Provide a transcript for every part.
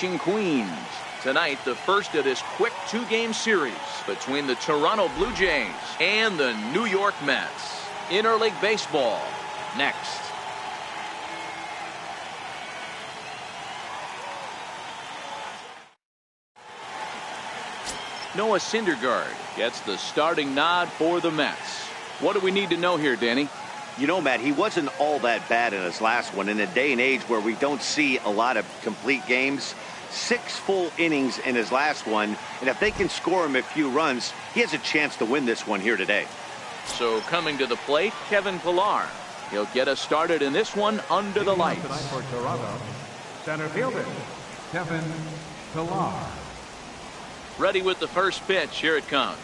Queens. Tonight, the first of this quick two-game series between the Toronto Blue Jays and the New York Mets. Interleague baseball next. Noah Syndergaard gets the starting nod for the Mets. What do we need to know here, Danny? You know, Matt, he wasn't all that bad in his last one. In a day and age where we don't see a lot of complete games, 6 full innings in his last one, and if they can score him a few runs, he has a chance to win this one here today. So coming to the plate, Kevin Pillar. He'll get us started in this one under the lights. For Toronto, center fielder Kevin Pillar. Ready with the first pitch. Here it comes.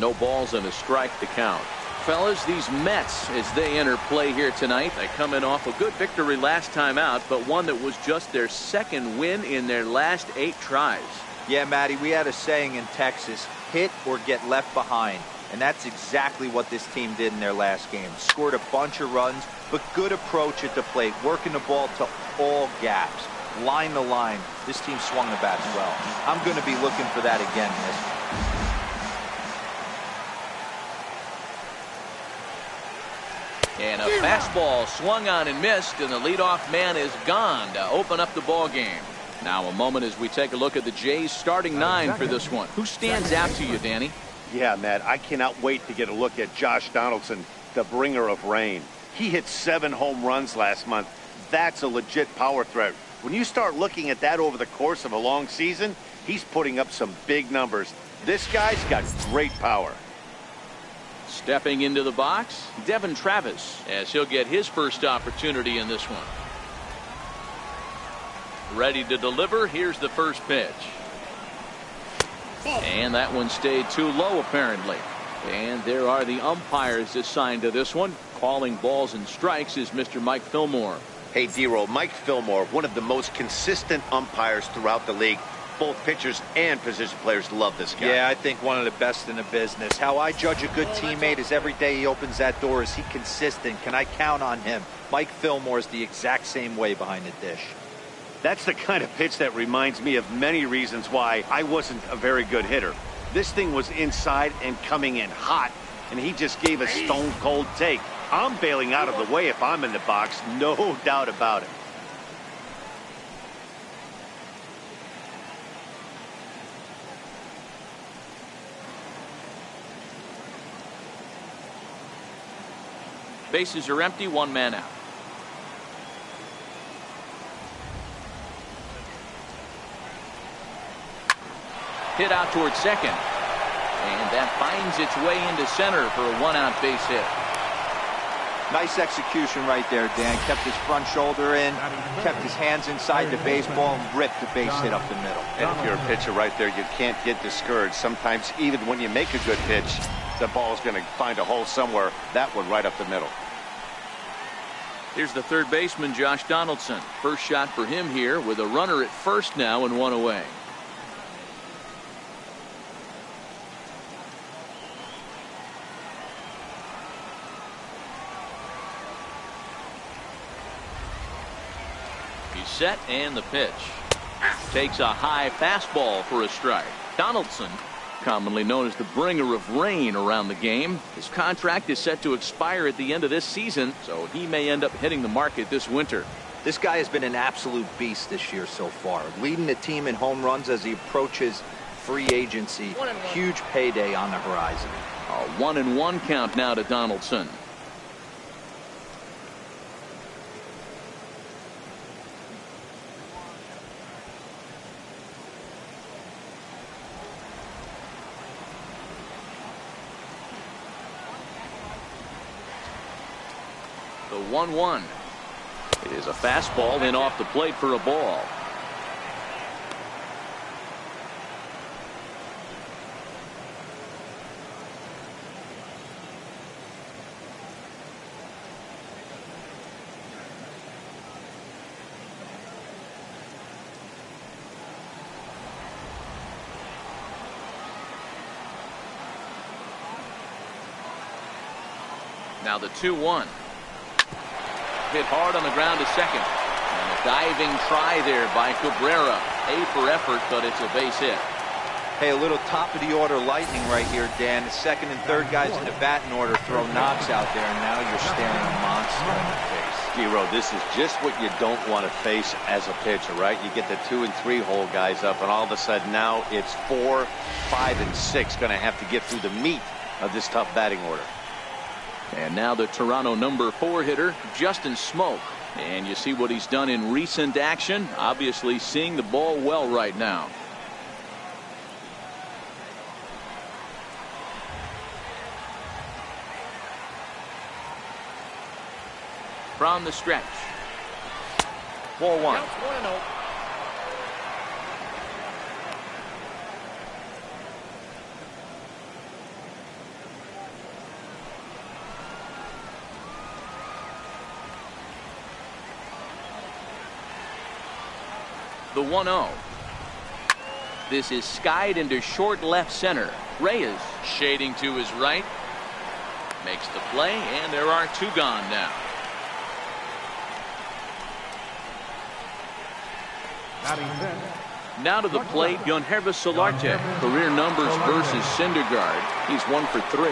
No balls and a strike to count. Fellas, these Mets, as they enter play here tonight, they come in off a good victory last time out, but one that was just their second win in their last 8 tries. Yeah, Matty, we had a saying in Texas, hit or get left behind. And that's exactly what this team did in their last game. Scored a bunch of runs, but good approach at the plate, working the ball to all gaps. Line to line. This team swung the bats well. I'm going to be looking for that again, miss. And a fastball swung on and missed, and the leadoff man is gone to open up the ball game. Now a moment as we take a look at the Jays starting 9 for this one. Who stands out to you, Danny? Yeah, Matt, I cannot wait to get a look at Josh Donaldson, the bringer of rain. He hit 7 home runs last month. That's a legit power threat. When you start looking at that over the course of a long season, he's putting up some big numbers. This guy's got great power. Stepping into the box, Devin Travis, as he'll get his first opportunity in this one. Ready to deliver. Here's the first pitch. And that one stayed too low, apparently. And there are the umpires assigned to this one. Calling balls and strikes is Mr. Mike Fillmore. Hey, D-Roll, Mike Fillmore, one of the most consistent umpires throughout the league. Both pitchers and position players love this guy. Yeah, I think one of the best in the business. How I judge a good teammate is every day he opens that door. Is he consistent? Can I count on him? Mike Fillmore is the exact same way behind the dish. That's the kind of pitch that reminds me of many reasons why I wasn't a very good hitter. This thing was inside and coming in hot, and he just gave a stone-cold take. I'm bailing out of the way if I'm in the box, no doubt about it. Bases are empty, 1 man out. Hit out towards second. And that finds its way into center for a 1-out base hit. Nice execution right there, Dan. Kept his front shoulder in, kept his hands inside the baseball, and ripped the base hit up the middle. And if you're a pitcher right there, you can't get discouraged. Sometimes even when you make a good pitch, the ball's going to find a hole somewhere. That one right up the middle. Here's the third baseman, Josh Donaldson. First shot for him here with a runner at first now and 1 away. He's set, and the pitch. Takes a high fastball for a strike. Donaldson, commonly known as the bringer of rain around the game. His contract is set to expire at the end of this season, so he may end up hitting the market this winter. This guy has been an absolute beast this year so far, leading the team in home runs as he approaches free agency. Huge payday on the horizon. A 1-1 count now to Donaldson. The 1-1 is a fastball in off the plate for a ball. Now the 2-1. Hit hard on the ground to second. And the Diving try there by Cabrera. A for effort, but it's a base hit. Hey, a little top-of-the-order lightning right here, Dan. The second and third guys in the batting order throw knocks out there, and now you're staring a monster in the face. Hero, this is just what you don't want to face as a pitcher, right? You get the 2 and 3 hole guys up, and all of a sudden now it's 4, 5, and 6 going to have to get through the meat of this tough batting order. And now the Toronto number 4 hitter, Justin Smoke. And you see what he's done in recent action. Obviously seeing the ball well right now. From the stretch. Ball 1. The 1-0. This is skied into short left center. Reyes shading to his right. Makes the play, and there are 2 gone now. Now to the plate, Gunhervis Solarte. Career numbers versus Syndergaard. He's 1 for 3.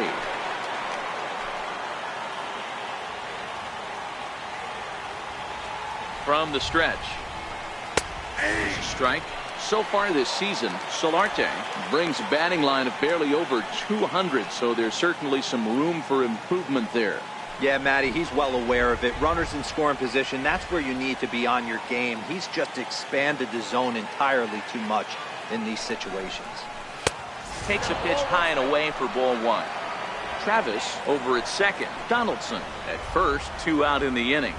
From the stretch. There's a strike. So far this season, Solarte brings a batting line of barely over 200, so there's certainly some room for improvement there. Yeah, Matty, he's well aware of it. Runners in scoring position, that's where you need to be on your game. He's just expanded the zone entirely too much in these situations. Takes a pitch high and away for ball 1. Travis over at second. Donaldson at first. 2 out in the inning.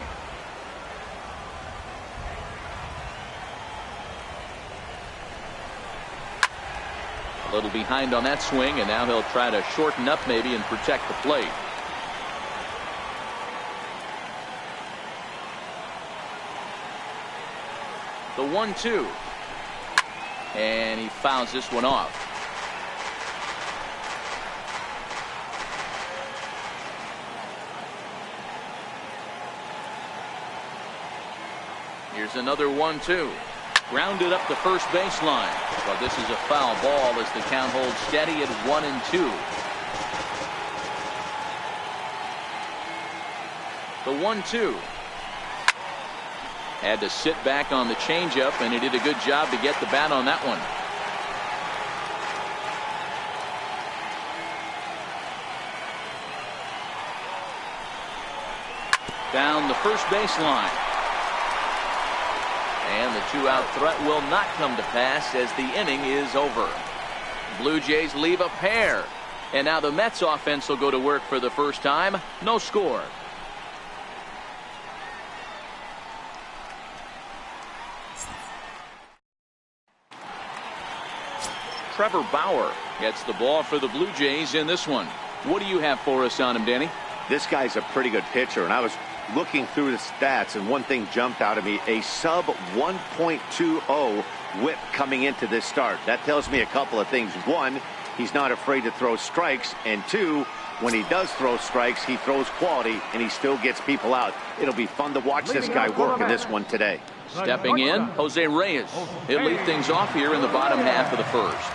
A little behind on that swing, and now he'll try to shorten up maybe and protect the plate. The 1-2. And he fouls this one off. Here's another 1-2. Grounded up the first baseline. But this is a foul ball as the count holds steady at 1-2. The 1-2. Had to sit back on the changeup, and he did a good job to get the bat on that one. Down the first baseline. And the 2-out threat will not come to pass as the inning is over. Blue Jays leave a pair. And now the Mets offense will go to work for the first time. No score. Trevor Bauer gets the ball for the Blue Jays in this one. What do you have for us on him, Danny? This guy's a pretty good pitcher, and I was looking through the stats, and one thing jumped out at me: a sub 1.20 whip coming into this start. That tells me a couple of things. One, he's not afraid to throw strikes, and two, when he does throw strikes, he throws quality, and he still gets people out. It'll be fun to watch this guy work in this one today. Stepping in, Jose Reyes. He'll lead things off here in the bottom half of the first.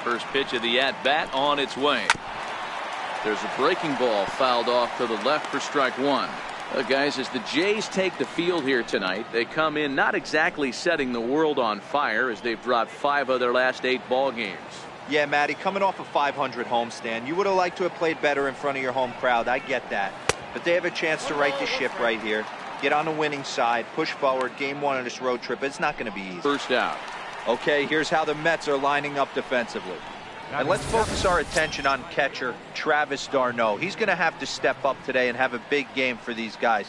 First pitch of the at-bat on its way. There's a breaking ball fouled off to the left for strike 1. Guys, as the Jays take the field here tonight, they come in not exactly setting the world on fire as they've dropped 5 of their last 8 ball games. Yeah, Matty, coming off a 500 homestand, you would have liked to have played better in front of your home crowd. I get that. But they have a chance to right the ship right here. Get on the winning side, push forward, game 1 of this road trip. It's not going to be easy. First out. Okay, here's how the Mets are lining up defensively. And let's focus our attention on catcher Travis d'Arnaud. He's going to have to step up today and have a big game for these guys.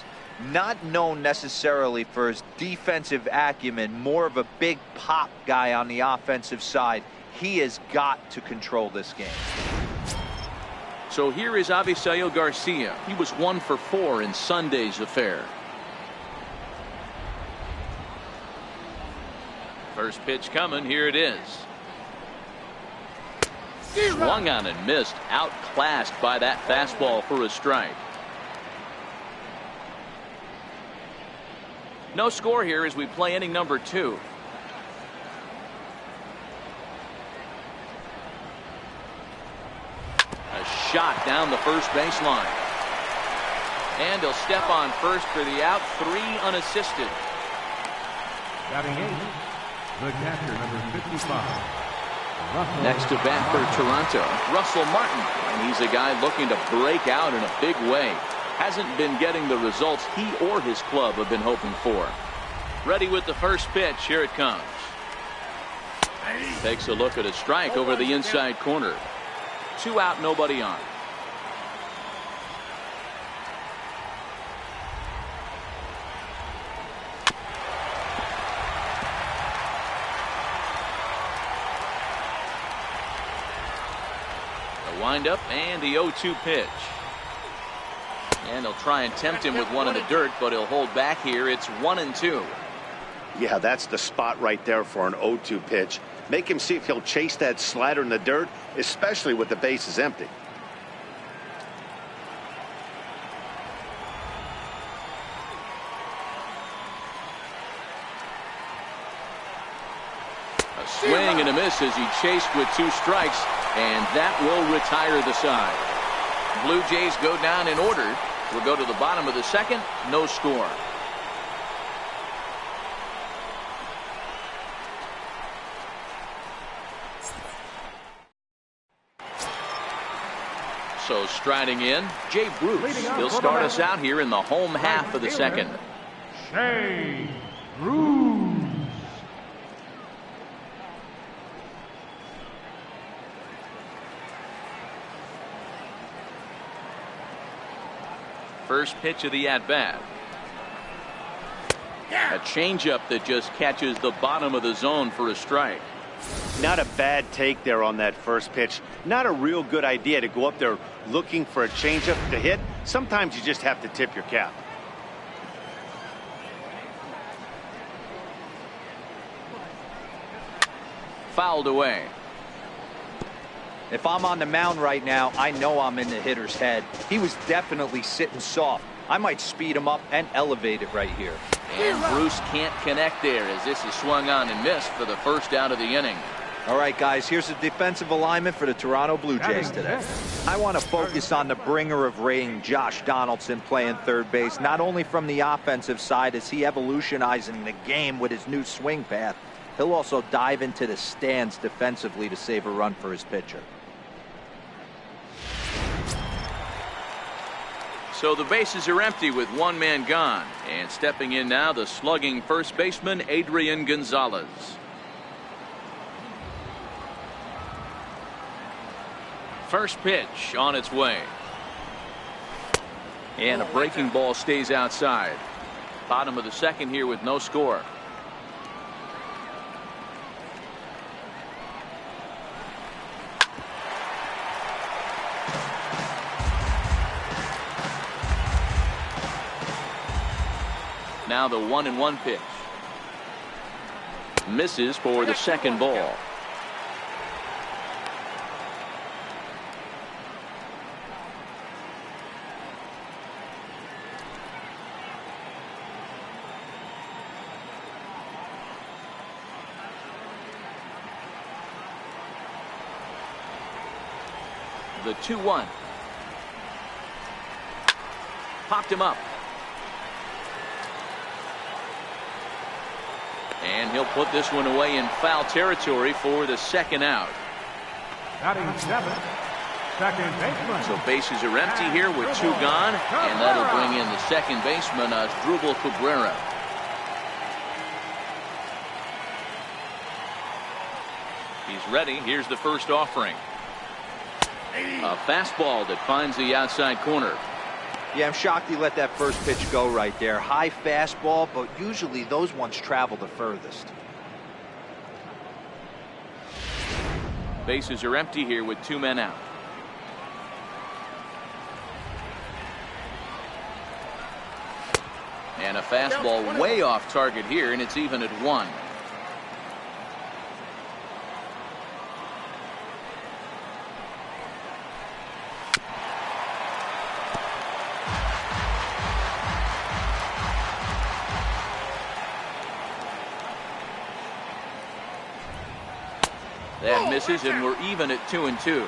Not known necessarily for his defensive acumen, more of a big pop guy on the offensive side. He has got to control this game. So here is Avisail Garcia. He was 1 for 4 in Sunday's affair. First pitch coming. Here it is. Swung on and missed. Outclassed by that fastball for a strike. No score here as we play inning number 2. A shot down the first baseline. And he'll step on first for the out. 3 unassisted. Batting 8th, the catcher, number 55. Next to bat for Toronto, Russell Martin. And he's a guy looking to break out in a big way. Hasn't been getting the results he or his club have been hoping for. Ready with the first pitch. Here it comes. Takes a look at a strike over the inside corner. 2 out, nobody on. Windup and the 0-2 pitch. And they'll try and tempt him with one in the dirt, but he'll hold back here. It's 1-2. Yeah, that's the spot right there for an 0-2 pitch. Make him see if he'll chase that slider in the dirt, especially with the bases empty. A swing and a miss as he chased with 2 strikes. And that will retire the side. Blue Jays go down in order. We'll go to the bottom of the second. No score. So striding in, Jay Bruce. He'll start us out here in the home half of the second. Jay Bruce. First pitch of the at-bat. A changeup that just catches the bottom of the zone for a strike. Not a bad take there on that first pitch. Not a real good idea to go up there looking for a changeup to hit. Sometimes you just have to tip your cap. Fouled away. If I'm on the mound right now, I know I'm in the hitter's head. He was definitely sitting soft. I might speed him up and elevate it right here. And Bruce can't connect there as this is swung on and missed for the first out of the inning. All right, guys, here's the defensive alignment for the Toronto Blue Jays today. I want to focus on the bringer of rain, Josh Donaldson, playing third base, not only from the offensive side as he evolutionizing the game with his new swing path, he'll also dive into the stands defensively to save a run for his pitcher. So the bases are empty with 1 man gone. And stepping in now, the slugging first baseman, Adrian Gonzalez. First pitch on its way. And a breaking ball stays outside. Bottom of the second here with no score. Now the 1-1 pitch. Misses for the second ball. The 2-1. Popped him up. And he'll put this one away in foul territory for the second out. Batting 7th, second baseman. So bases are empty here with 2 gone. And that'll bring in the second baseman, Asdrubal Cabrera. He's ready. Here's the first offering. A fastball that finds the outside corner. Yeah, I'm shocked he let that first pitch go right there. High fastball, but usually those ones travel the furthest. Bases are empty here with 2 men out. And a fastball way off target here, and it's even at 1. That misses, and we're even at 2-2.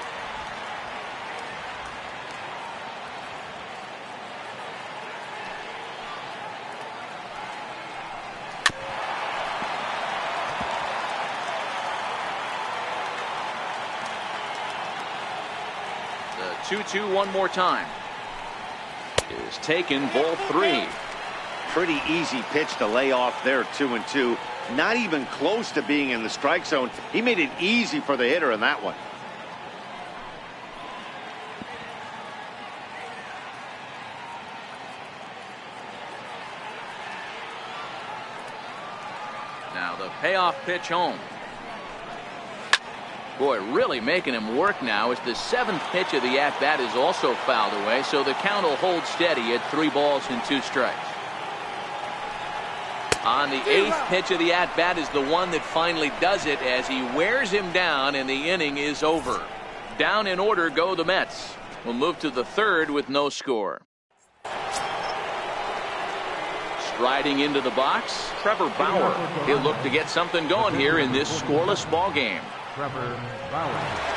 The 2-2 one more time. Is taken, ball 3. Pretty easy pitch to lay off there, 2-2. Not even close to being in the strike zone. He made it easy for the hitter in that one. Now the payoff pitch home. Boy, really making him work now as the 7th pitch of the at-bat is also fouled away, so the count will hold steady at 3 balls and 2 strikes. On the 8th pitch of the at-bat is the one that finally does it as he wears him down and the inning is over. Down in order go the Mets. We'll move to the 3rd with no score. Striding into the box, Trevor Bauer. He'll look to get something going here in this scoreless ball game. Trevor Bauer.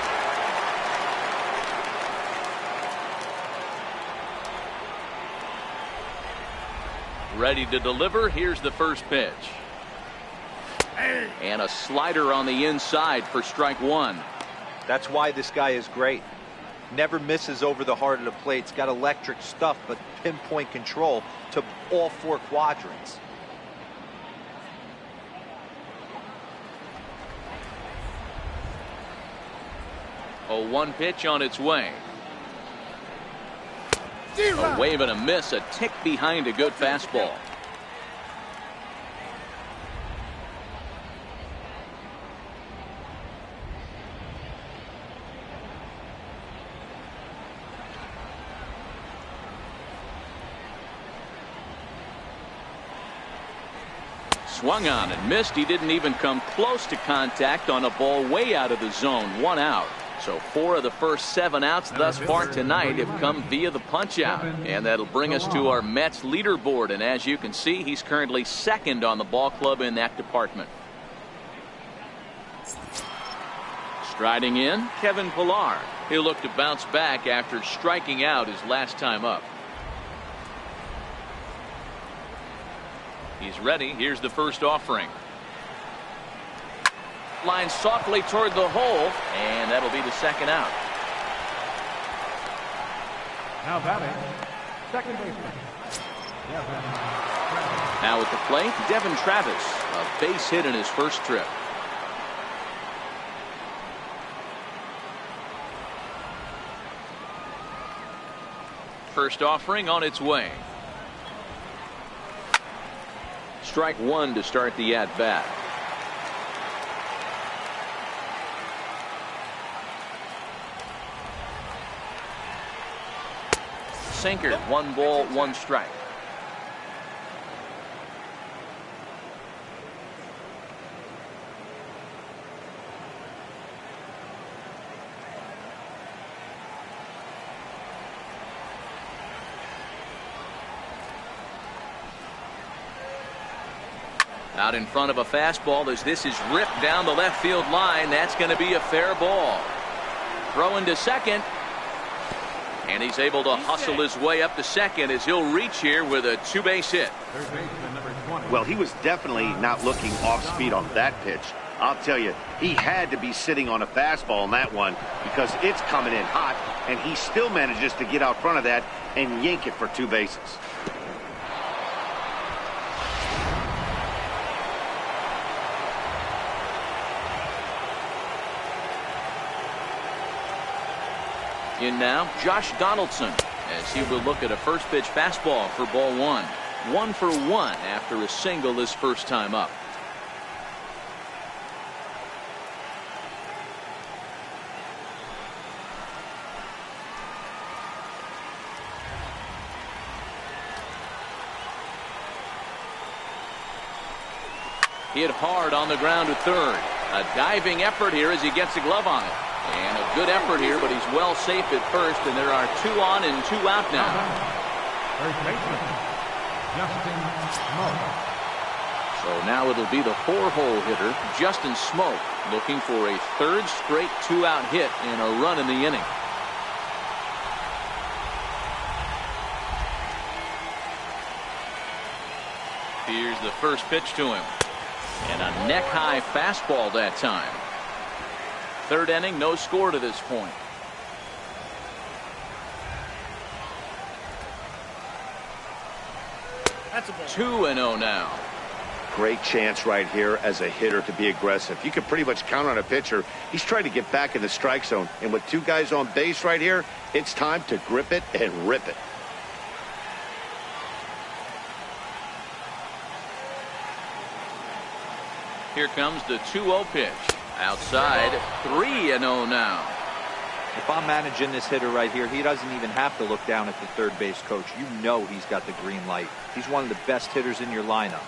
Ready to deliver. Here's the first pitch. And a slider on the inside for strike 1. That's why this guy is great. Never misses over the heart of the plate. He's got electric stuff, but pinpoint control to all 4 quadrants. A 1 pitch on its way. A wave and a miss, a tick behind a good fastball. Swung on and missed. He didn't even come close to contact on a ball way out of the zone. 1 out. So 4 of the first 7 outs thus far tonight have come via the punch out. And that'll bring us to our Mets leaderboard. And as you can see, he's currently 2nd on the ball club in that department. Striding in, Kevin Pillar. He'll look to bounce back after striking out his last time up. He's ready. Here's the first offering. Line softly toward the hole, and that'll be the 2nd out. Now batting, second baseman. Now at the plate, Devin Travis, a base hit in his first trip. First offering on its way. Strike 1 to start the at-bat. Sinker, 1 ball, 1 strike. Out in front of a fastball as this is ripped down the left field line. That's going to be a fair ball. Throwing to second. And he's able to hustle his way up to second as he'll reach here with a 2-base hit. Well, he was definitely not looking off speed on that pitch. I'll tell you, he had to be sitting on a fastball on that one because it's coming in hot, and he still manages to get out front of that and yank it for 2 bases. In now, Josh Donaldson, as he will look at a first pitch fastball for ball 1. 1 for 1 after a single his first time up. Hit hard on the ground to third. A diving effort here as he gets a glove on it. And a good effort here, but he's well safe at first, and there are 2 on and 2 out now. First baseman, Justin Moe. So So now it'll be the 4-hole hitter, Justin Smoke, looking for a third straight 2-out hit and a run in the inning. Here's the first pitch to him. And a neck-high fastball that time. Third inning, no score to this point. That's a ball. 2-0 now. Great chance right here as a hitter to be aggressive. You can pretty much count on a pitcher. He's trying to get back in the strike zone. And with 2 guys on base right here, it's time to grip it and rip it. Here comes the 2-0 pitch. Outside, 3-0 now. If I'm managing this hitter right here, he doesn't even have to look down at the third base coach. You know he's got the green light. He's one of the best hitters in your lineup.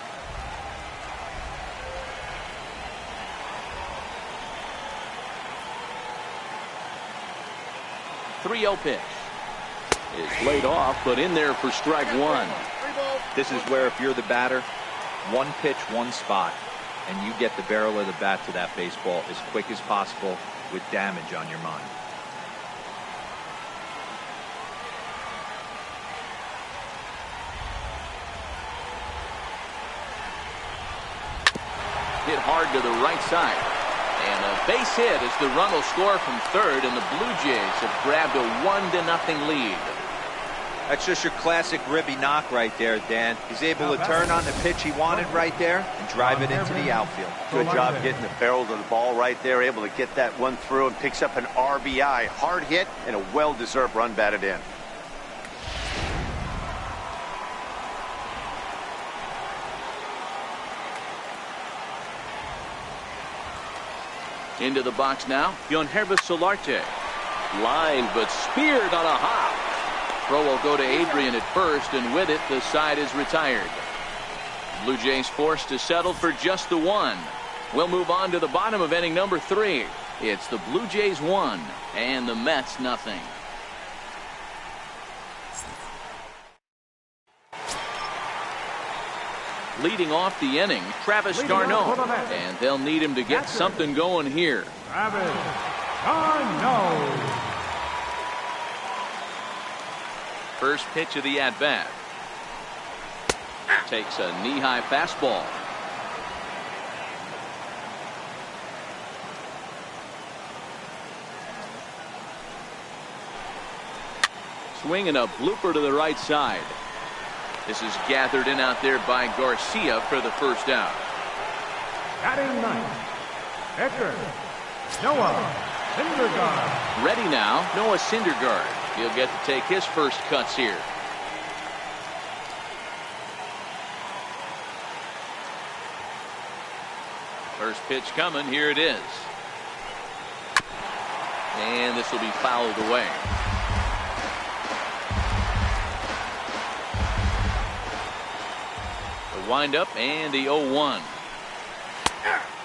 .30 pitch is laid off, but in there for strike 1. This is where if you're the batter, one pitch, one spot, and you get the barrel of the bat to that baseball as quick as possible with damage on your mind. Hit hard to the right side. And a base hit as the run will score from third, and the Blue Jays have grabbed a 1-0 lead. That's just your classic ribby knock right there, Dan. He's able to turn on the pitch he wanted right there and drive it into the outfield. Good job getting the barrel to the ball right there, able to get that one through and picks up an RBI. Hard hit and a well-deserved run batted in. Into the box now, Yonhervis Solarte. Line, but speared on a hop. Throw will go to Adrian at first, and with it, the side is retired. Blue Jays forced to settle for just the 1. We'll move on to the bottom of inning number 3. It's the Blue Jays 1 and the Mets nothing. Leading off the inning, Travis d'Arnaud, and they'll need him to get something going here. Travis d'Arnaud. First pitch of the at-bat. Takes a knee-high fastball. Swinging a blooper to the right side. This is gathered in out there by Garcia for the first out. Batting ninth, pitcher Noah Syndergaard. Ready now, Noah Syndergaard. He'll get to take his first cuts here. First pitch coming. Here it is. And this will be fouled away. The windup and the 0-1.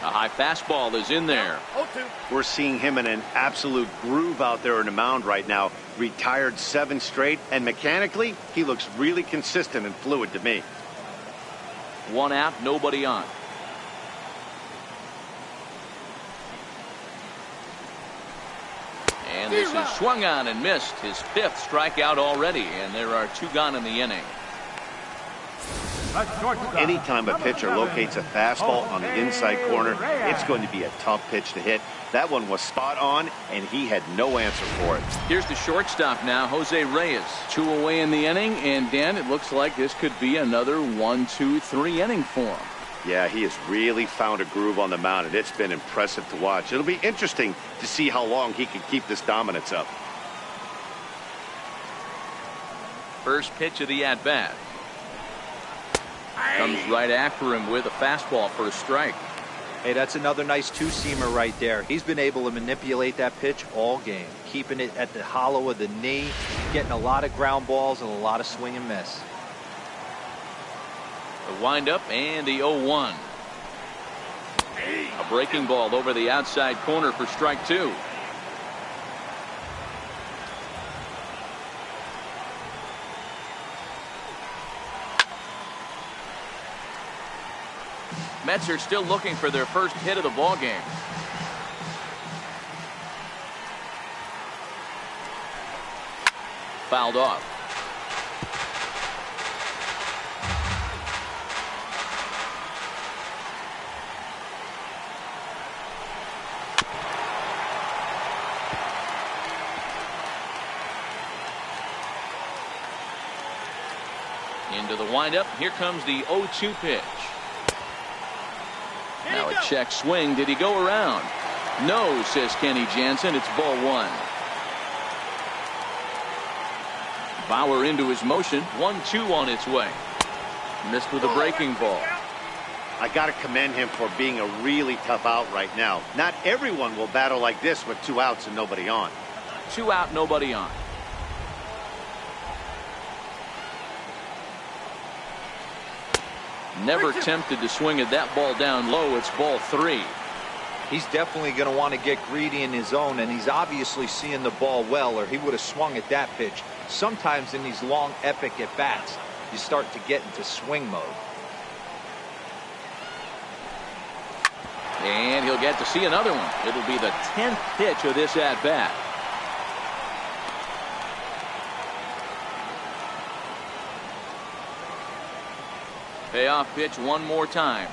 A high fastball is in there. We're seeing him in an absolute groove out there on the mound right now. Retired 7 straight, and mechanically, he looks really consistent and fluid to me. 1 out, nobody on. And this is swung on and missed. His 5th strikeout already, and there are 2 gone in the inning. Anytime a pitcher locates a fastball on the inside corner, it's going to be a tough pitch to hit. That one was spot on, and he had no answer for it. Here's the shortstop now, Jose Reyes. 2 away in the inning, and Dan, it looks like this could be another 1-2-3 inning for him. Yeah, he has really found a groove on the mound, and it's been impressive to watch. It'll be interesting to see how long he can keep this dominance up. First pitch of the at-bat. Comes right after him with a fastball for a strike. Hey, that's another nice 2-seamer right there. He's been able to manipulate that pitch all game, keeping it at the hollow of the knee, getting a lot of ground balls and a lot of swing and miss. The windup and the 0-1. A breaking ball over the outside corner for strike 2. Mets are still looking for their first hit of the ball game. Fouled off. Into the windup. Here comes the 0-2 pitch. Now a check swing. Did he go around? No, says Kenny Jansen. It's ball one. Bauer into his motion. 1-2 on its way. Missed with a breaking ball. I got to commend him for being a really tough out right now. Not everyone will battle like this with 2 outs and nobody on. 2 out, nobody on. Never tempted to swing at that ball down low. It's ball 3. He's definitely going to want to get greedy in his zone, and he's obviously seeing the ball well, or he would have swung at that pitch. Sometimes in these long, epic at-bats, you start to get into swing mode. And he'll get to see another one. It'll be the 10th pitch of this at-bat. Payoff pitch one more time.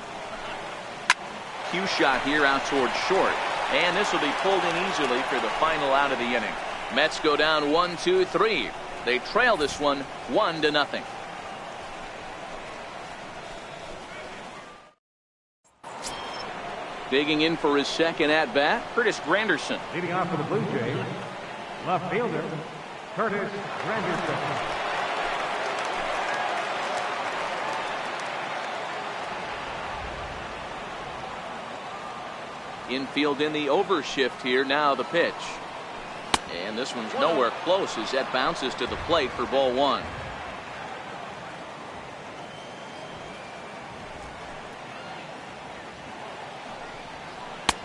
Cue shot here out towards short. And this will be pulled in easily for the final out of the inning. Mets go down 1-2-3. They trail this one 1-0. Digging in for his second at bat, Curtis Granderson. Leading off for the Blue Jays, left fielder, Curtis Granderson. Infield in the overshift here. Now the pitch. And this one's nowhere close as that bounces to the plate for ball one.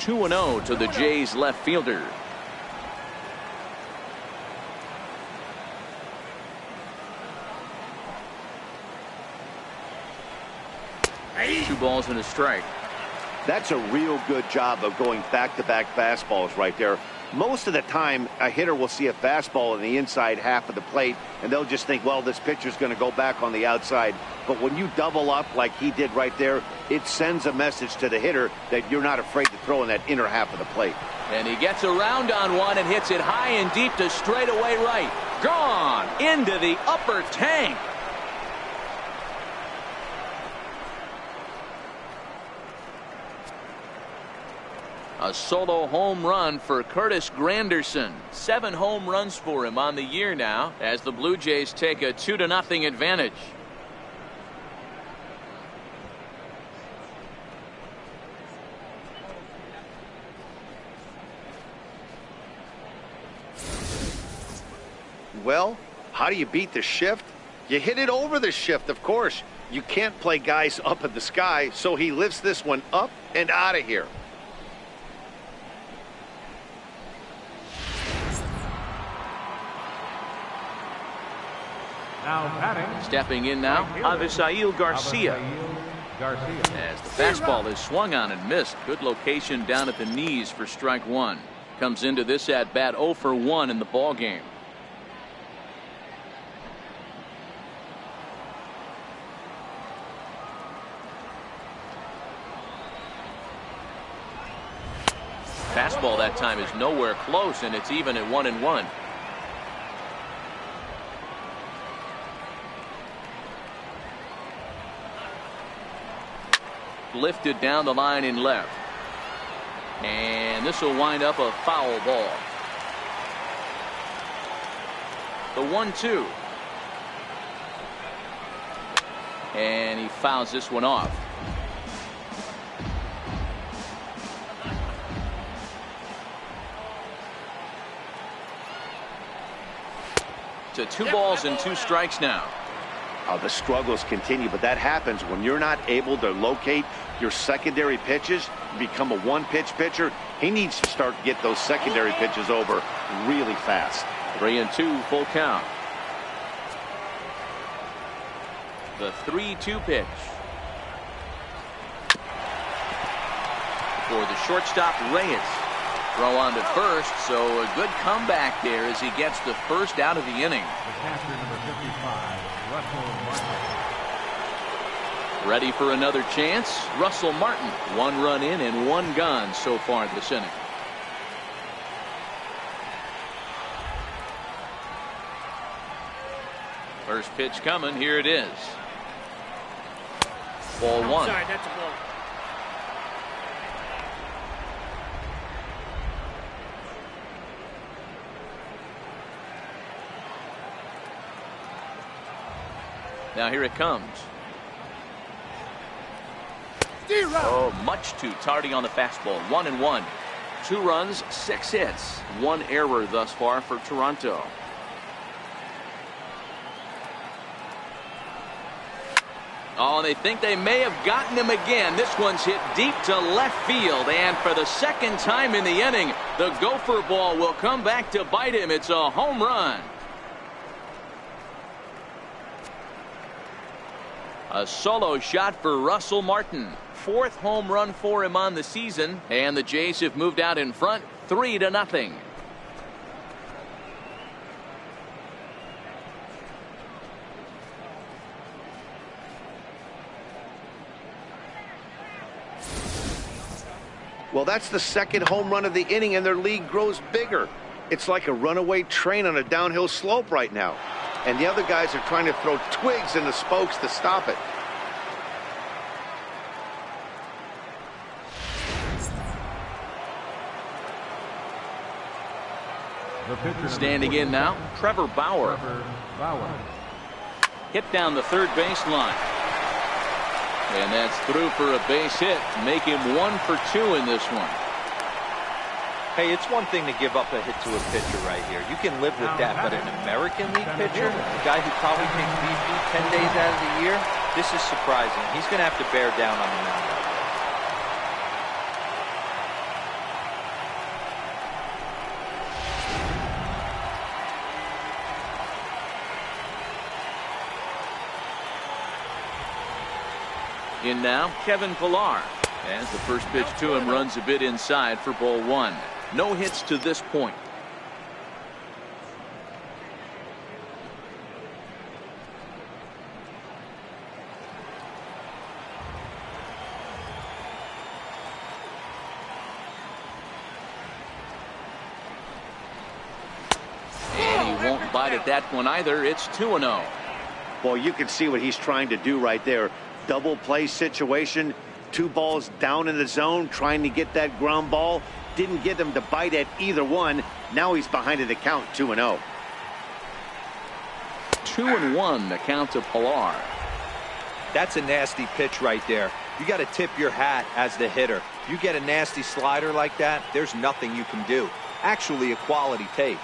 (2-0) to the Jays left fielder. Two balls and a strike. That's a real good job of going back-to-back fastballs right there. Most of the time, a hitter will see a fastball in the inside half of the plate, and they'll just think, well, this pitcher's going to go back on the outside. But when you double up like he did right there, it sends a message to the hitter that you're not afraid to throw in that inner half of the plate. And he gets around on one and hits it high and deep to straightaway right. Gone into the upper tank. A solo home run for Curtis Granderson. 7 home runs for him on the year now as the Blue Jays take a 2-0 advantage. Well, how do you beat the shift? You hit it over the shift, of course. You can't play guys up in the sky, so he lifts this one up and out of here. Now batting. Stepping in now, Avisail Garcia. As the fastball is swung on and missed. Good location down at the knees for strike one. Comes into this at bat 0 for 1 in the ball game. Fastball that time is nowhere close, and it's even at 1-1. Lifted down the line in left. And this will wind up a foul ball. The 1-2. And he fouls this one off. To 2 balls and 2 strikes now. The struggles continue, but that happens when you're not able to locate your secondary pitches. You become a one-pitch pitcher. He needs to start to get those secondary pitches over really fast. 3-2 full count. The 3-2 pitch. for the shortstop, Reyes. Throw on to first, so a good comeback there as he gets the first out of the inning. The catcher, number 55, Russell Martin. Ready for another chance. Russell Martin, 1 run in and 1 gone so far this inning. First pitch coming. Here it is. Ball 1. Sorry, that's a ball. Now here it comes. Oh, much too tardy on the fastball. 1-1. 2 runs, 6 hits, 1 error thus far for Toronto. Oh, they think they may have gotten him again. This one's hit deep to left field, and for the second time in the inning, the gopher ball will come back to bite him. It's a home run. A solo shot for Russell Martin. 4th home run for him on the season, and the Jays have moved out in front 3-0. Well, that's the 2nd home run of the inning, and their lead grows bigger. It's like a runaway train on a downhill slope right now. And the other guys are trying to throw twigs in the spokes to stop it. The pitcher, Standing in now, Trevor Bauer. Trevor Bauer. Hit down the third baseline. And that's through for a base hit. Make him 1 for 2 in this one. Hey, it's one thing to give up a hit to a pitcher right here. You can live with that, but an American League pitcher, a guy who probably takes BP 10 days out of the year, this is surprising. He's going to have to bear down on the mound. In now, Kevin Pillar. As the first pitch to him runs a bit inside for ball 1. No hits to this point. And he won't bite at that one either. It's 2-0. Well, you can see what he's trying to do right there. Double play situation. 2 balls down in the zone, trying to get that ground ball. Didn't get him to bite at either one. Now he's behind in the count, 2-0. 2-1 the count to Pillar. That's a nasty pitch right there. You got to tip your hat as the hitter. You get a nasty slider like that, there's nothing you can do. Actually, a quality take.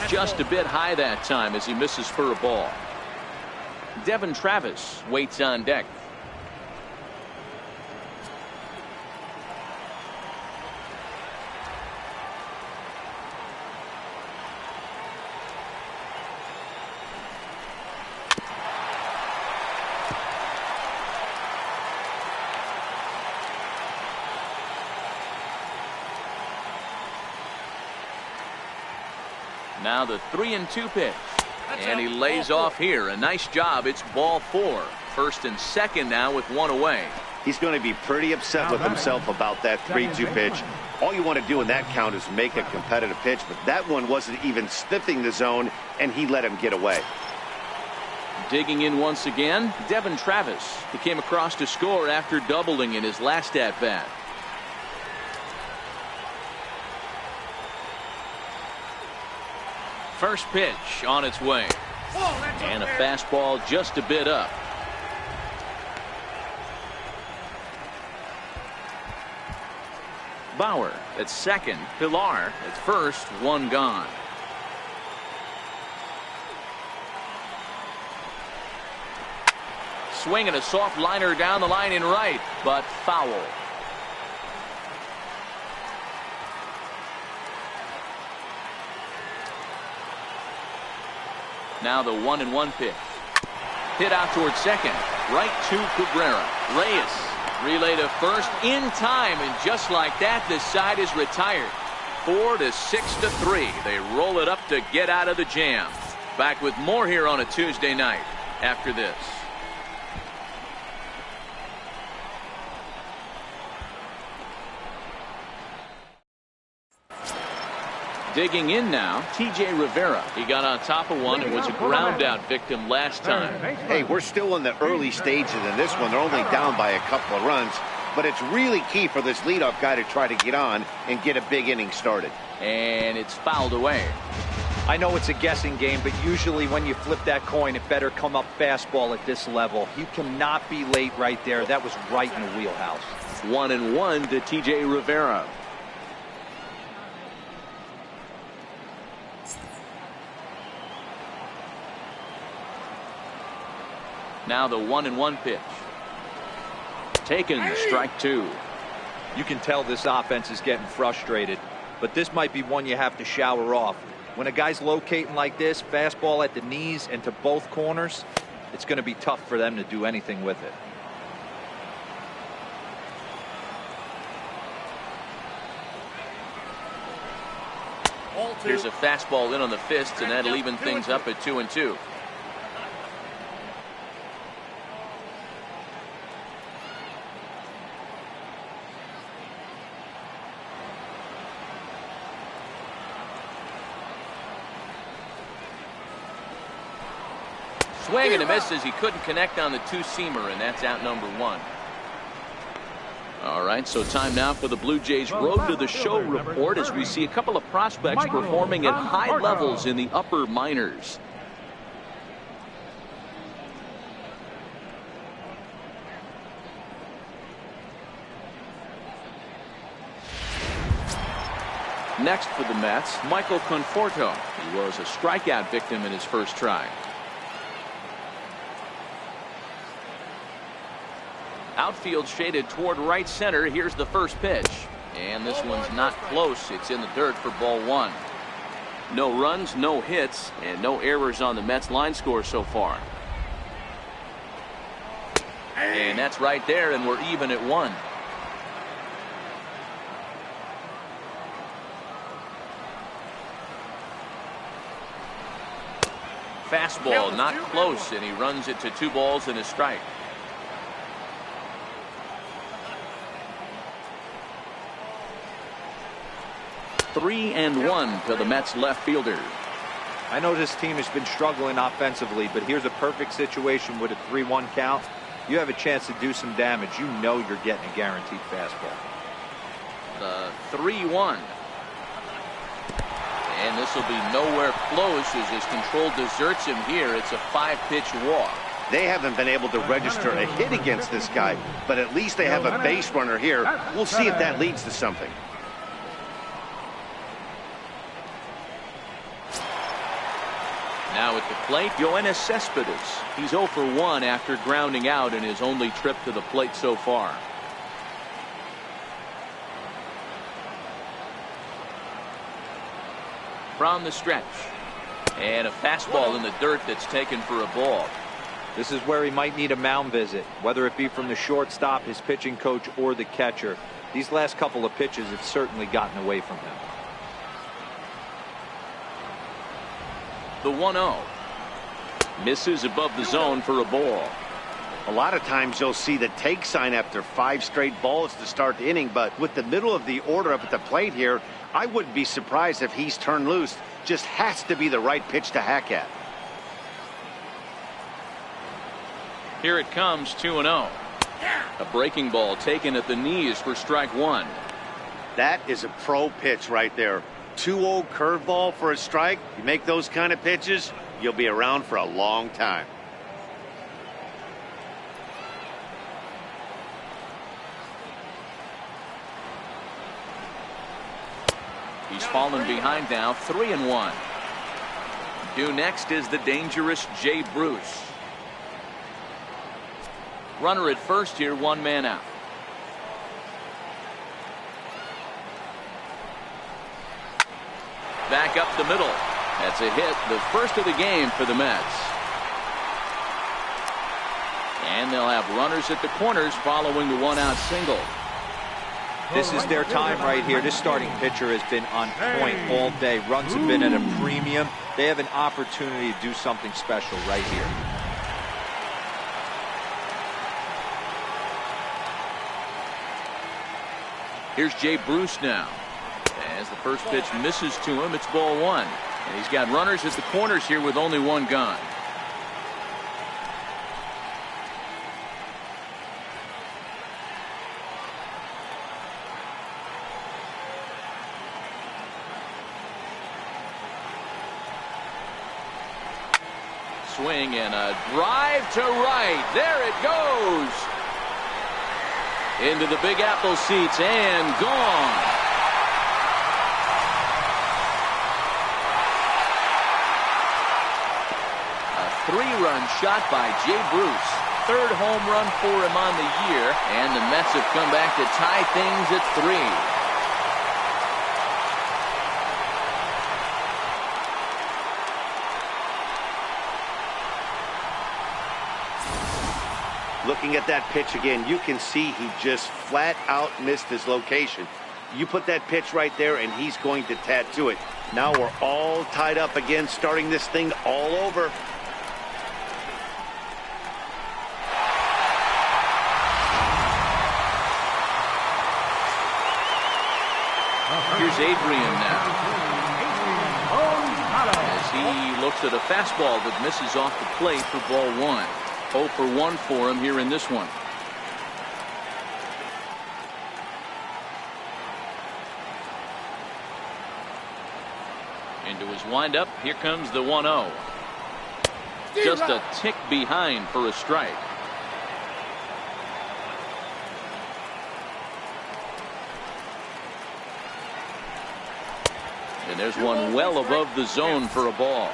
Just a bit high that time as he misses for a ball. Devin Travis waits on deck. Now the 3-2 pitch. And he lays off here. A nice job. It's ball 4. First and second now with 1 away. He's going to be pretty upset with himself about that 3-2 pitch. All you want to do in that count is make a competitive pitch, but that one wasn't even sniffing the zone, and he let him get away. Digging in once again, Devin Travis. He came across to score after doubling in his last at-bat. First pitch on its way. And a fastball just a bit up. Bauer at second. Pillar at first. 1 gone. Swinging a soft liner down the line in right, but foul. Now the 1-1 pitch. Hit out towards second. Right to Cabrera. Reyes. Relay to first in time, and just like that, the side is retired. 4-6-3. They roll it up to get out of the jam. Back with more here on a Tuesday night after this. Digging in now, T.J. Rivera. He got on top of one and was a ground out victim last time. Hey, we're still in the early stages in this one. They're only down by a couple of runs, but it's really key for this leadoff guy to try to get on and get a big inning started. And it's fouled away. I know it's a guessing game, but usually when you flip that coin, it better come up fastball at this level. You cannot be late right there. That was right in the wheelhouse. 1-1 to T.J. Rivera. Now the 1-1 pitch. Taken, strike two. You can tell this offense is getting frustrated, but this might be one you have to shower off. When a guy's locating like this, fastball at the knees and to both corners, it's going to be tough for them to do anything with it. Here's a fastball in on the fists, and that'll even things up at 2-2. Swing and a miss as he couldn't connect on the two-seamer, and that's out number one. All right, so time now for the Blue Jays Road to the Show report as we see a couple of prospects performing at high levels in the upper minors. Next for the Mets, Michael Conforto. He was a strikeout victim in his first try. Outfield shaded toward right center. Here's the first pitch. And this one's not close. It's in the dirt for ball one. No runs, no hits, and no errors on the Mets line score so far. And that's right there, and we're even at one. Fastball not close, and he runs it to 2 balls and a strike. Three and one to the Mets left fielder. I know this team has been struggling offensively, but here's a perfect situation with a 3-1 count. You have a chance to do some damage. You know you're getting a guaranteed fastball. The 3-1. And this will be nowhere close as his control deserts him here. It's a 5-pitch walk. They haven't been able to register a hit against this guy, but at least they have a base runner here. We'll see if that leads to something. Now at the plate, Yoenis Cespedes. He's 0 for 1 after grounding out in his only trip to the plate so far. From the stretch. And a fastball in the dirt that's taken for a ball. This is where he might need a mound visit, whether it be from the shortstop, his pitching coach, or the catcher. These last couple of pitches have certainly gotten away from him. The 1-0. Misses above the zone for a ball. A lot of times you'll see the take sign after 5 straight balls to start the inning, but with the middle of the order up at the plate here, I wouldn't be surprised if he's turned loose. Just has to be the right pitch to hack at. Here it comes, 2-0. A breaking ball taken at the knees for strike one. That is a pro pitch right there. 2-0 curveball for a strike. You make those kind of pitches, you'll be around for a long time. He's fallen behind now, 3-1. Due next is the dangerous Jay Bruce. Runner at first here, 1 man out. Back up the middle. That's a hit, the first of the game for the Mets. And they'll have runners at the corners following the one-out single. This is their time right here. This starting pitcher has been on point all day. Runs have been at a premium. They have an opportunity to do something special right here. Here's Jay Bruce now. As the first pitch misses to him, it's ball one. And he's got runners at the corners here with only one gone. Swing and a drive to right. There it goes. Into the Big Apple seats and gone. A three-run shot by Jay Bruce. Third home run for him on the year. And the Mets have come back to tie things at 3. Looking at that pitch again, you can see he just flat out missed his location. You put that pitch right there and he's going to tattoo it. Now we're all tied up again, starting this thing all over. Here's Adrian now. As he looks at a fastball that misses off the plate for ball one. 0 for 1 for him here in this one. Into his windup. Here comes the 1-0. Just a tick behind for a strike. And there's one well above the zone for a ball.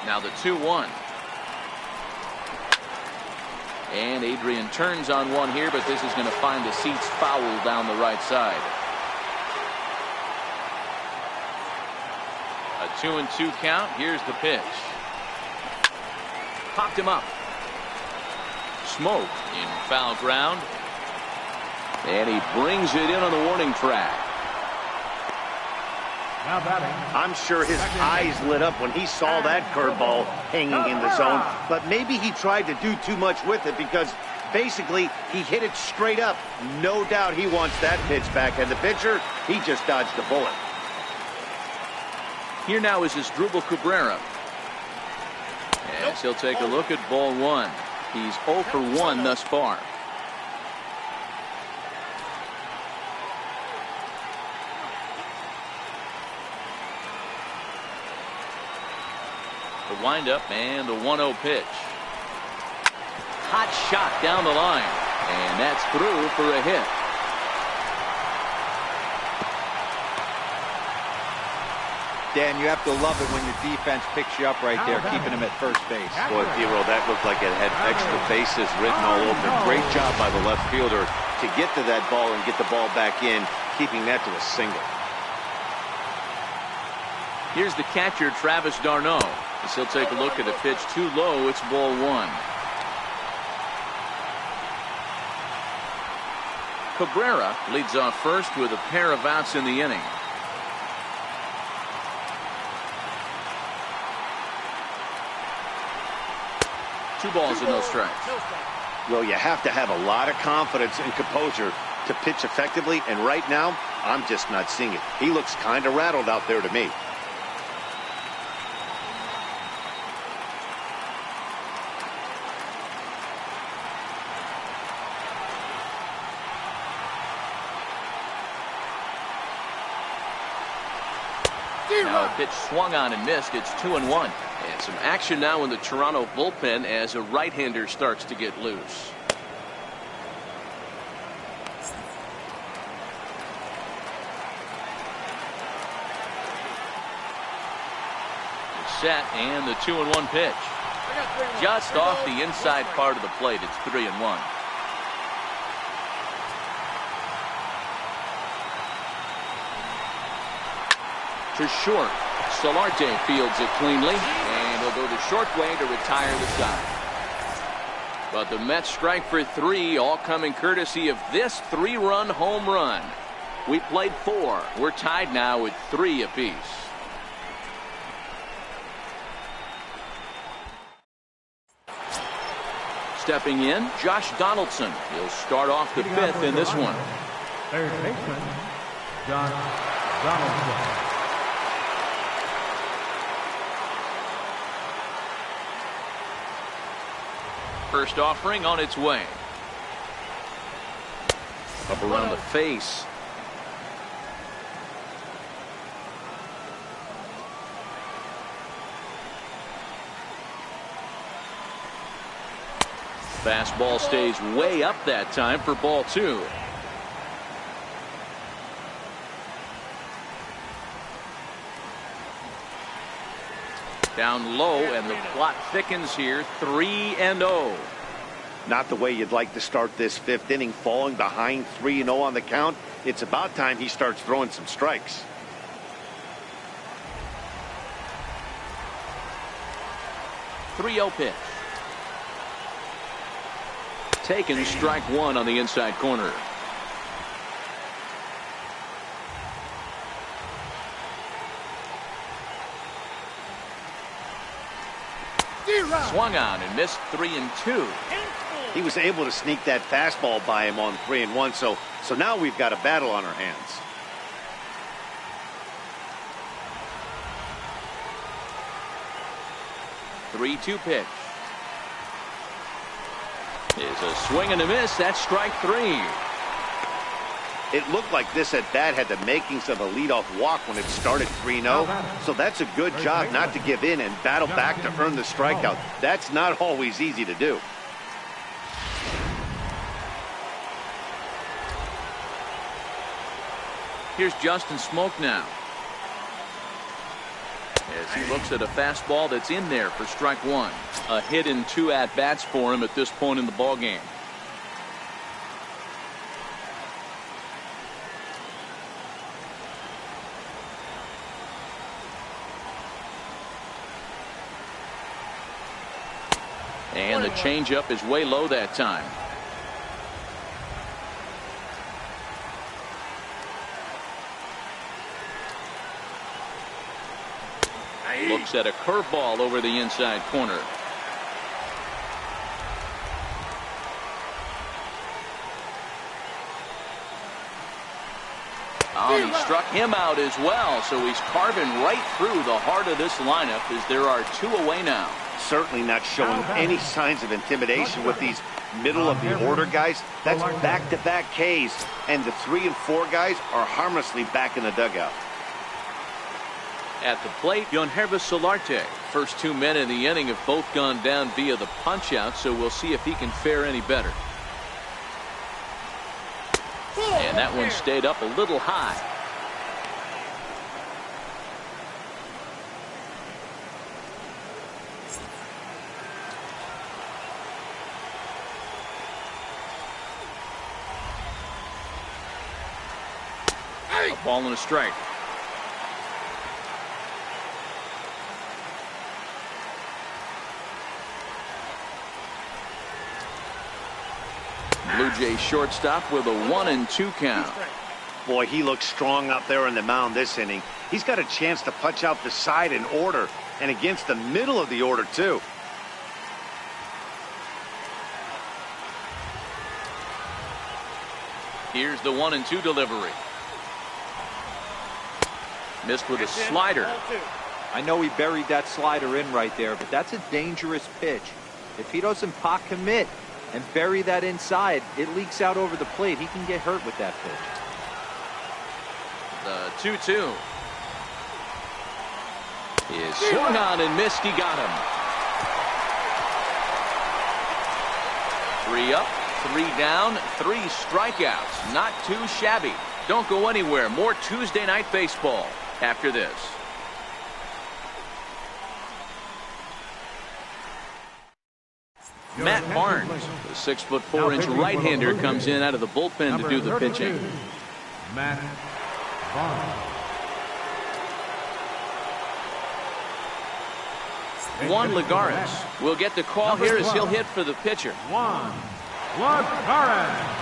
Now the 2-1. And Adrian turns on one here, but this is going to find the seats foul down the right side. A 2-2 count. Here's the pitch. Popped him up. Smoke in foul ground. And he brings it in on the warning track. Now batting. I'm sure his eyes lit up when he saw that curveball hanging in the zone, but maybe he tried to do too much with it because basically he hit it straight up. No doubt he wants that pitch back, and the pitcher, he just dodged a bullet. Here now is Asdrubal Cabrera. As he'll take a look at ball one. He's 0 for 1 thus far. The windup and the 1-0 pitch. Hot shot down the line. And that's through for a hit. Dan, you have to love it when your defense picks you up right there, keeping him at first base. Boy, Theo, that looked like it had extra bases written all over it. Great job by the left fielder to get to that ball and get the ball back in, keeping that to a single. Here's the catcher, Travis d'Arnaud. As he'll take a look at a pitch too low. It's ball one. Cabrera leads off first with a pair of outs in the inning. Two balls and no strikes. Well, you have to have a lot of confidence and composure to pitch effectively, and right now, I'm just not seeing it. He looks kind of rattled out there to me. Now a pitch swung on and missed. It's 2-1. And some action now in the Toronto bullpen as a right-hander starts to get loose. Set and the 2-1 pitch. Just off the inside part of the plate. It's 3-1. To short. Solarte fields it cleanly, and he'll go the short way to retire the side. But the Mets strike for 3, all coming courtesy of this 3-run home run. We played 4. We're tied now with 3 apiece. Stepping in, Josh Donaldson. He'll start off the 5th in this one. Third baseman, Josh Donaldson. First offering on its way. Up around the face. Fastball stays way up that time for ball 2. Down low, and the plot thickens here. 3-0. Not the way you'd like to start this 5th inning, falling behind 3-0 on the count. It's about time he starts throwing some strikes. .30 pitch. Taken, strike 1 on the inside corner. Swung on and missed. 3-2. He was able to sneak that fastball by him on 3-1, so now we've got a battle on our hands. .3-2 pitch. Is a swing and a miss. That's strike 3. It looked like this at bat had the makings of a leadoff walk when it started 3-0. So that's a good job not to give in and battle back to earn the strikeout. That's not always easy to do. Here's Justin Smoke now, as he looks at a fastball that's in there for strike 1. A hit in 2 at-bats for him at this point in the ball game. And the changeup is way low that time. Looks at a curveball over the inside corner. Oh, he struck him out as well, so he's carving right through the heart of this lineup as there are 2 away now. Certainly not showing any signs of intimidation with these middle of the order guys. That's back-to-back Ks, and the 3 and 4 guys are harmlessly back in the dugout. At the plate, Yonhervis Solarte. First 2 men in the inning have both gone down via the punch-out, so we'll see if he can fare any better. And that one stayed up a little high. A ball and a strike. Blue Jays shortstop with a 1-2 count. Boy, he looks strong out there on the mound this inning. He's got a chance to punch out the side in order, and against the middle of the order too. Here's the 1-2 delivery. Missed with a slider. I know he buried that slider in right there, but that's a dangerous pitch. If he doesn't pot commit and bury that inside, it leaks out over the plate. He can get hurt with that pitch. The 2-2 is swung on and missed. He got him. 3 up, 3 down, 3 strikeouts. Not too shabby. Don't go anywhere. More Tuesday Night Baseball after this. Matt Barnes, the 6'4" right-hander, comes in out of the bullpen to do the pitching. Matt Barnes. Juan Lagares will get the call here as he'll hit for the pitcher. Juan Lagares.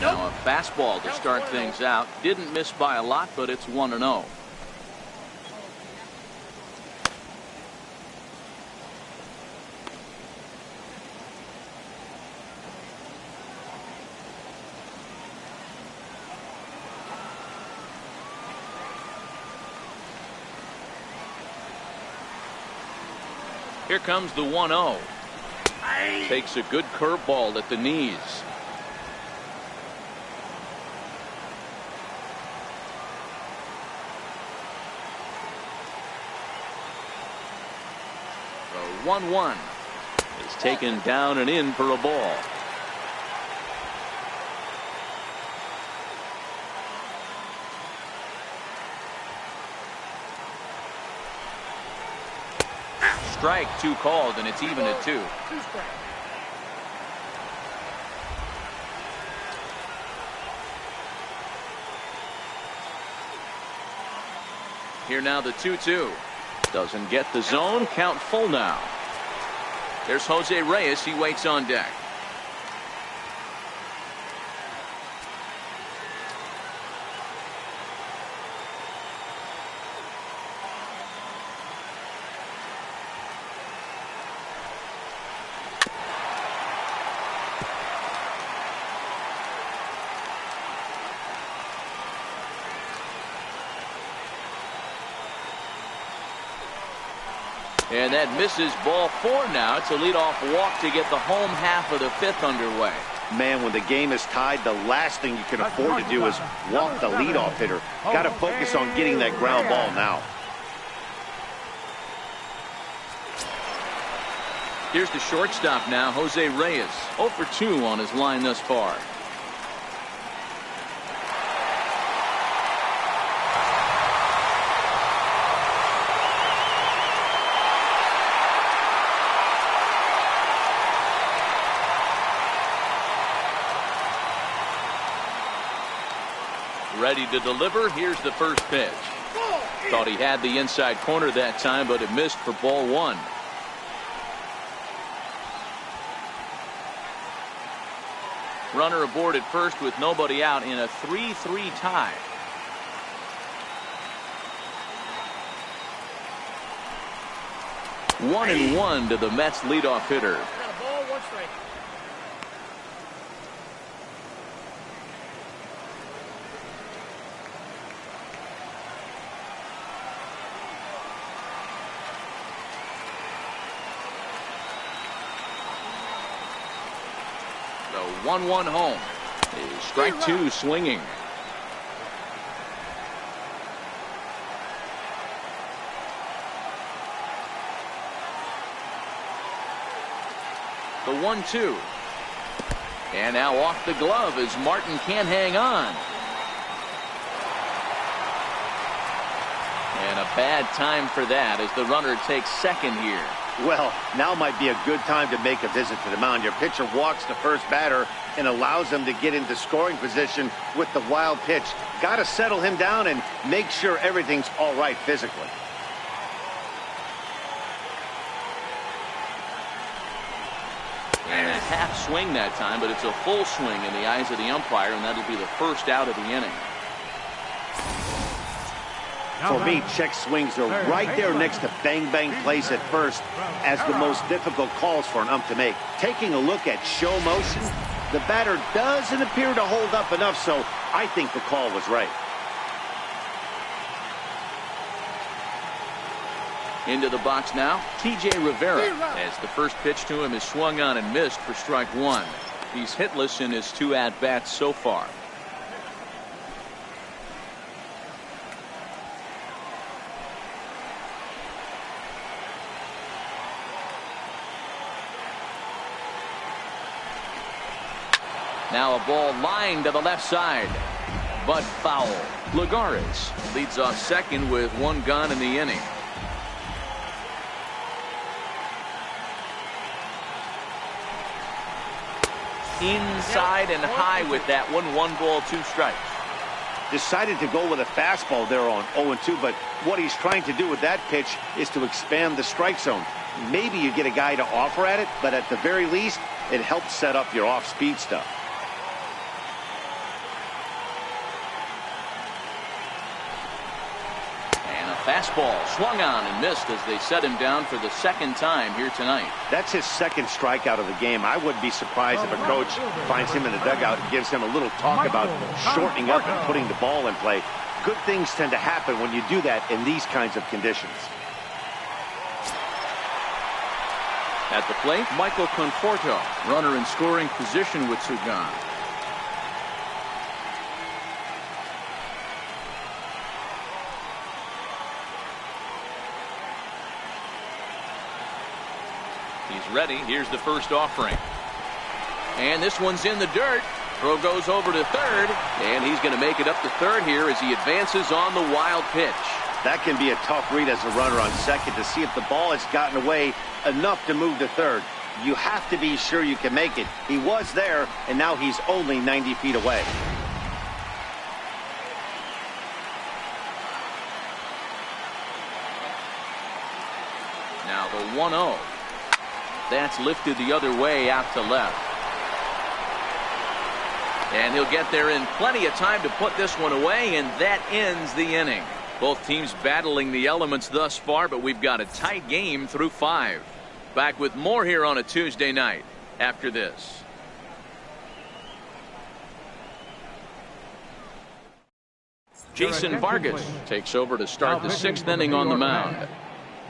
Now a fastball to start things out. Didn't miss by a lot, but it's 1-0. Here comes the 1-0. Takes a good curveball at the knees. The 1-1 is taken down and in for a ball. Strike, 2 called, and it's even at 2. Here now the 2-2. Doesn't get the zone. Count full now. There's Jose Reyes. He waits on deck. And that misses, ball 4 now. It's a leadoff walk to get the home half of the 5th underway. Man, when the game is tied, the last thing you can afford to do is walk the leadoff hitter. Got to focus on getting that ground ball now. Here's the shortstop now, Jose Reyes. 0 for 2 on his line thus far. Ready to deliver. Here's the first pitch. Thought he had the inside corner that time, but it missed for ball 1. Runner aboard at first with nobody out in a 3-3 tie. One and one to the Mets leadoff hitter. The 1-1 home is strike 2 swinging. The 1-2. And now off the glove as Martin can't hang on. And a bad time for that as the runner takes second here. Well, now might be a good time to make a visit to the mound. Your pitcher walks the first batter and allows him to get into scoring position with the wild pitch. Got to settle him down and make sure everything's all right physically. And a half swing that time, but it's a full swing in the eyes of the umpire, and that'll be the first out of the inning. For me, check swings are right there next to bang-bang plays at first as the most difficult calls for an ump to make. Taking a look at show motion, the batter doesn't appear to hold up enough, so I think the call was right. Into the box now, T.J. Rivera, as the first pitch to him is swung on and missed for strike 1. He's hitless in his 2 at-bats so far. Now a ball lined to the left side, but foul. Lagares leads off second with one gone in the inning. Inside and high with that one. 1 ball, 2 strikes. Decided to go with a fastball there on 0-2, but what he's trying to do with that pitch is to expand the strike zone. Maybe you get a guy to offer at it, but at the very least, it helps set up your off-speed stuff. And a fastball swung on and missed as they set him down for the second time here tonight. That's his second strikeout of the game. I wouldn't be surprised if a coach finds him in the dugout and gives him a little talk about shortening up and putting the ball in play. Good things tend to happen when you do that in these kinds of conditions. At the plate, Michael Conforto, runner in scoring position with 2 gone. He's ready. Here's the first offering. And this one's in the dirt. Throw goes over to third, and he's going to make it up to third here as he advances on the wild pitch. That can be a tough read as a runner on second to see if the ball has gotten away enough to move to third. You have to be sure you can make it. He was there, and now he's only 90 feet away. Now the 1-0. That's lifted the other way out to left. And he'll get there in plenty of time to put this one away, and that ends the inning. Both teams battling the elements thus far, but we've got a tight game through 5. Back with more here on a Tuesday night after this. Jason Vargas takes over to start the 6th inning on the mound.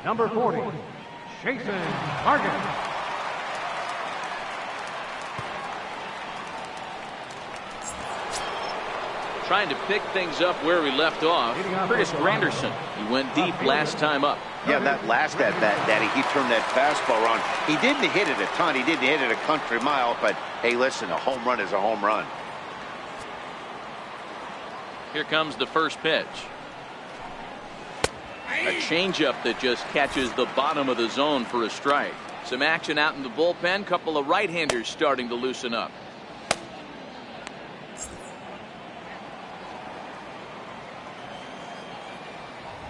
Number 40, Jason Vargas. Trying to pick things up where we left off. Curtis Granderson. He went deep last time up. Yeah, that last at-bat, Daddy, he turned that fastball around. He didn't hit it a ton. He didn't hit it a country mile, but hey, listen, a home run is a home run. Here comes the first pitch. A changeup that just catches the bottom of the zone for a strike. Some action out in the bullpen. Couple of right-handers starting to loosen up.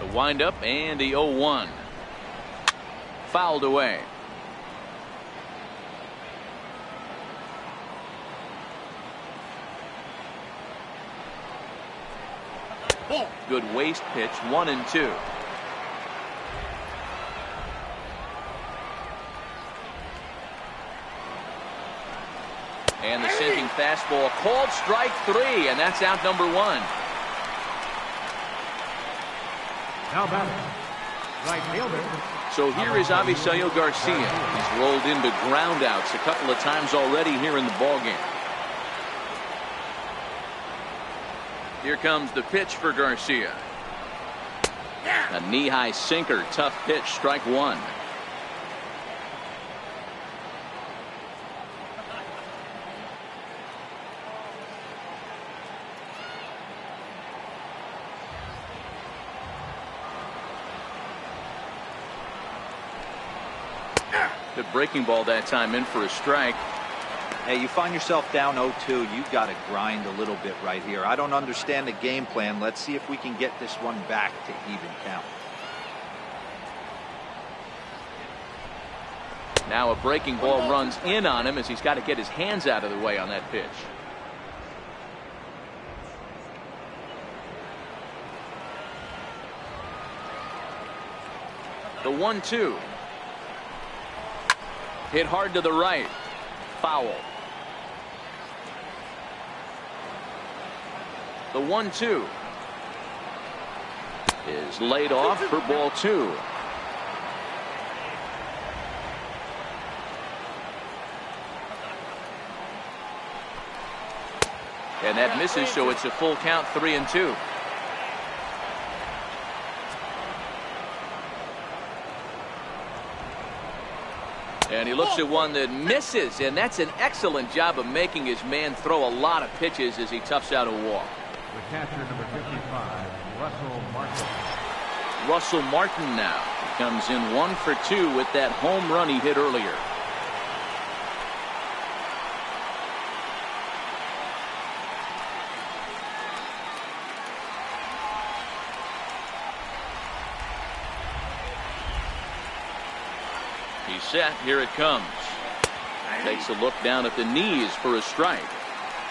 The windup and the 0-1. Fouled away. Good waste pitch, 1-2. And the sinking fastball called strike 3, and that's out number 1. Now batting, right fielder. So here is Avisail Garcia. He's rolled into groundouts a couple of times already here in the ballgame. Here comes the pitch for Garcia. A knee-high sinker, tough pitch, strike 1. Good breaking ball that time, in for a strike. Hey, you find yourself down 0-2, you've got to grind a little bit right here. I don't understand the game plan. Let's see if we can get this one back to even count. Now a breaking ball runs in on him as he's got to get his hands out of the way on that pitch. The 1-2. Hit hard to the right. Foul. The 1-2 is laid off for ball 2. And that misses, so it's a full count, 3-2. And he looks at one that misses, and that's an excellent job of making his man throw a lot of pitches as he toughs out a walk. The catcher, number 55, Russell Martin. Russell Martin now comes in 1 for 2 with that home run he hit earlier. He's set. Here it comes. Takes a look down at the knees for a strike.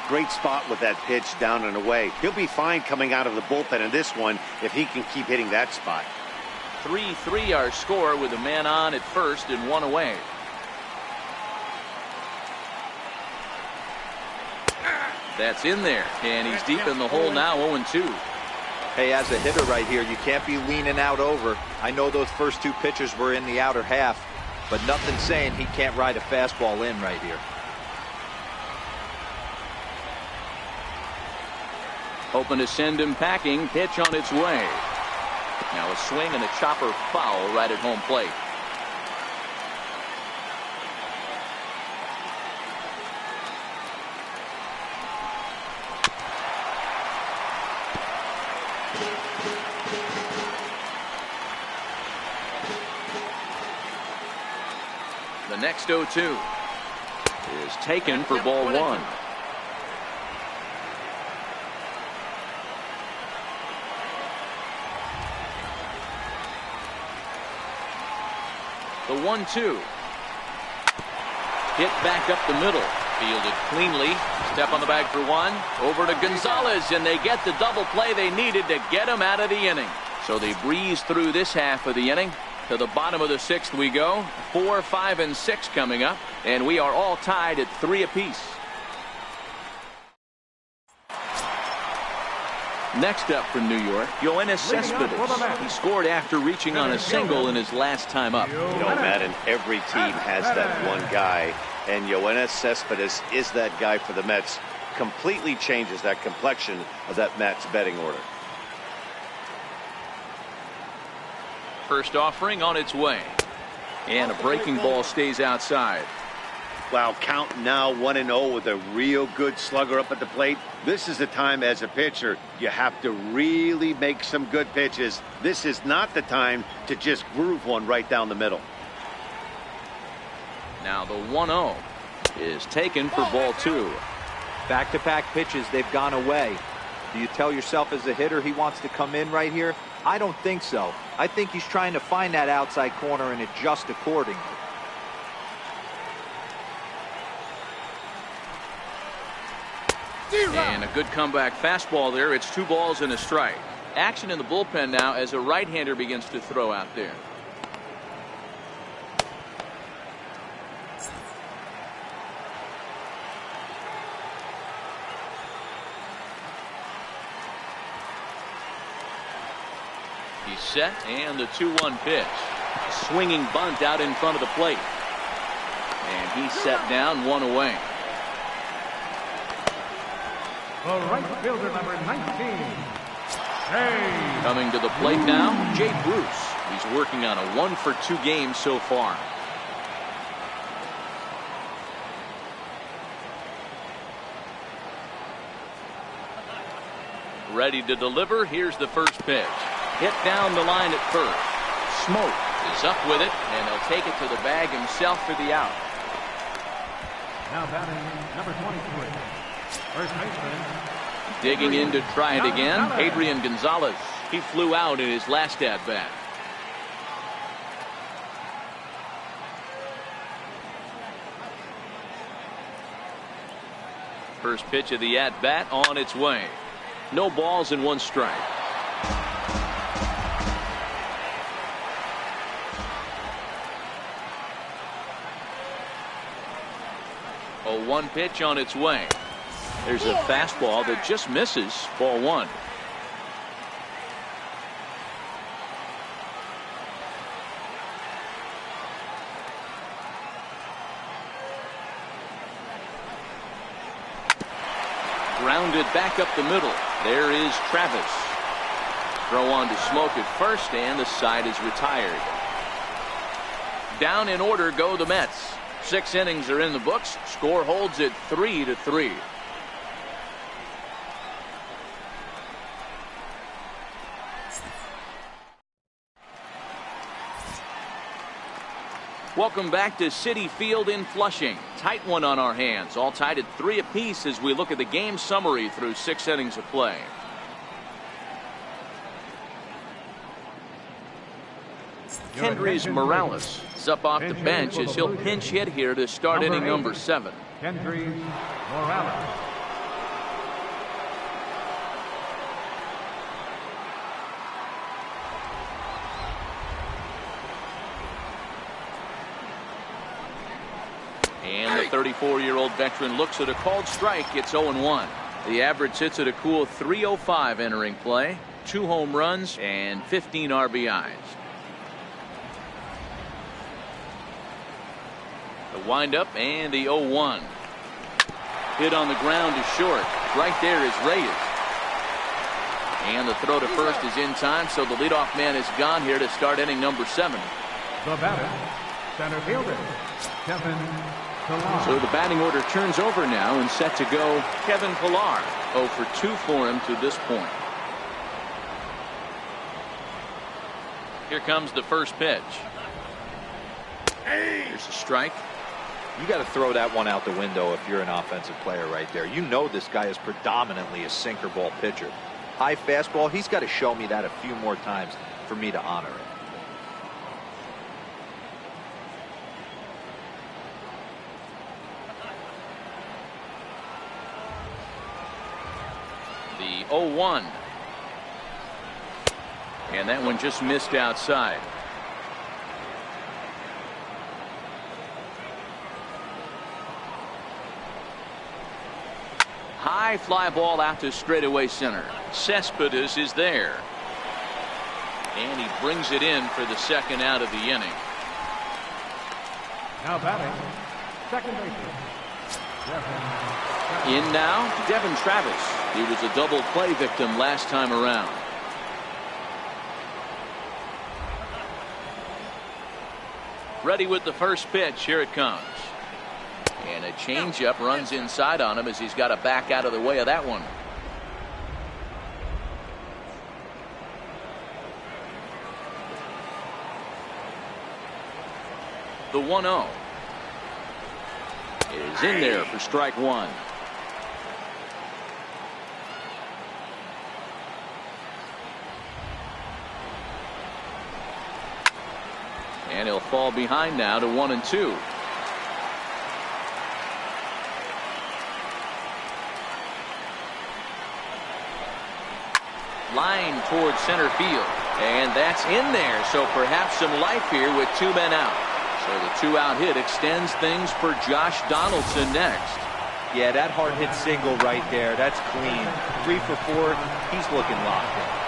Great spot with that pitch down and away. He'll be fine coming out of the bullpen in this one if he can keep hitting that spot. 3-3 our score with a man on at first and 1 away. That's in there, and he's deep in the hole now, 0-2. Hey, as a hitter right here, you can't be leaning out over. I know those first 2 pitches were in the outer half, but nothing saying he can't ride a fastball in right here. Hoping to send him packing. Pitch on its way. Now a swing and a chopper foul right at home plate. The next 0-2 is taken for ball 1. The 1-2. Hit back up the middle. Fielded cleanly. Step on the bag for 1. Over to Gonzalez, and they get the double play they needed to get him out of the inning. So they breeze through this half of the inning. To the bottom of the 6th we go. 4, 5, and 6 coming up, and we are all tied at 3 apiece. Next up from New York, Yoenis Cespedes. He scored after reaching on a single in his last time up. You know, Madden, every team has that one guy, and Yoenis Cespedes is that guy for the Mets. Completely changes that complexion of that Mets betting order. First offering on its way. And a breaking ball stays outside. Wow, count now 1-0 with a real good slugger up at the plate. This is the time as a pitcher you have to really make some good pitches. This is not the time to just groove one right down the middle. Now the 1-0 is taken for ball 2. Back-to-back pitches, they've gone away. Do you tell yourself as a hitter he wants to come in right here? I don't think so. I think he's trying to find that outside corner and adjust accordingly. And a good comeback fastball there. It's 2 balls and a strike. Action in the bullpen now as a right-hander begins to throw out there. He's set, and the 2-1 pitch. A swinging bunt out in front of the plate. And he's set down, 1 away. The right fielder, number 19. Hey. Coming to the plate now, Jay Bruce. He's working on a 1 for 2 game so far. Ready to deliver. Here's the first pitch. Hit down the line at first. Smoke is up with it, and he'll take it to the bag himself for the out. Now batting, number 23. First baseman. Digging in to try it again, Adrian Gonzalez. He flew out in his last at-bat. First pitch of the at-bat on its way. No balls and 1 strike. A 1 pitch on its way. There's a fastball that just misses, ball 1. Grounded back up the middle. There is Travis. Throw on to Smoke at first, and the side is retired. Down in order go the Mets. 6 innings are in the books. Score holds at 3-3. Welcome back to Citi Field in Flushing. Tight one on our hands. All tied at 3 apiece as we look at the game summary through 6 innings of play. Kendrys Morales is up off the bench as he'll pinch hit here to start inning number 7. Kendrys Morales. And the 34-year-old veteran looks at a called strike. It's 0-1. The average sits at a cool .305 entering play. 2 home runs and 15 RBIs. The windup and the 0-1. Hit on the ground is short. Right there is Reyes. And the throw to first is in time, so the leadoff man is gone here to start inning number 7. The batter, center fielder, Kevin Pillar. So the batting order turns over now and set to go Kevin Pillar. 0 for 2 for him to this point. Here comes the first pitch. Here's a strike. You got to throw that one out the window if you're an offensive player right there. You know this guy is predominantly a sinker ball pitcher. High fastball, he's got to show me that a few more times for me to honor it. The 0-1. And that one just missed outside. High fly ball out to straightaway center. Cespedes is there. And he brings it in for the second out of the inning. Now batting, second baseman, In now, Devin Travis. He was a double play victim last time around. Ready with the first pitch. Here it comes. And a changeup runs inside on him as he's got to back out of the way of that one. The 1-0 is in there for strike 1. And he'll fall behind now to 1-2. Line towards center field, and that's in there, so perhaps some life here with 2 men out. So the 2-out hit extends things for Josh Donaldson next. Yeah, that hard hit single right there, that's clean. 3 for 4, he's looking locked in.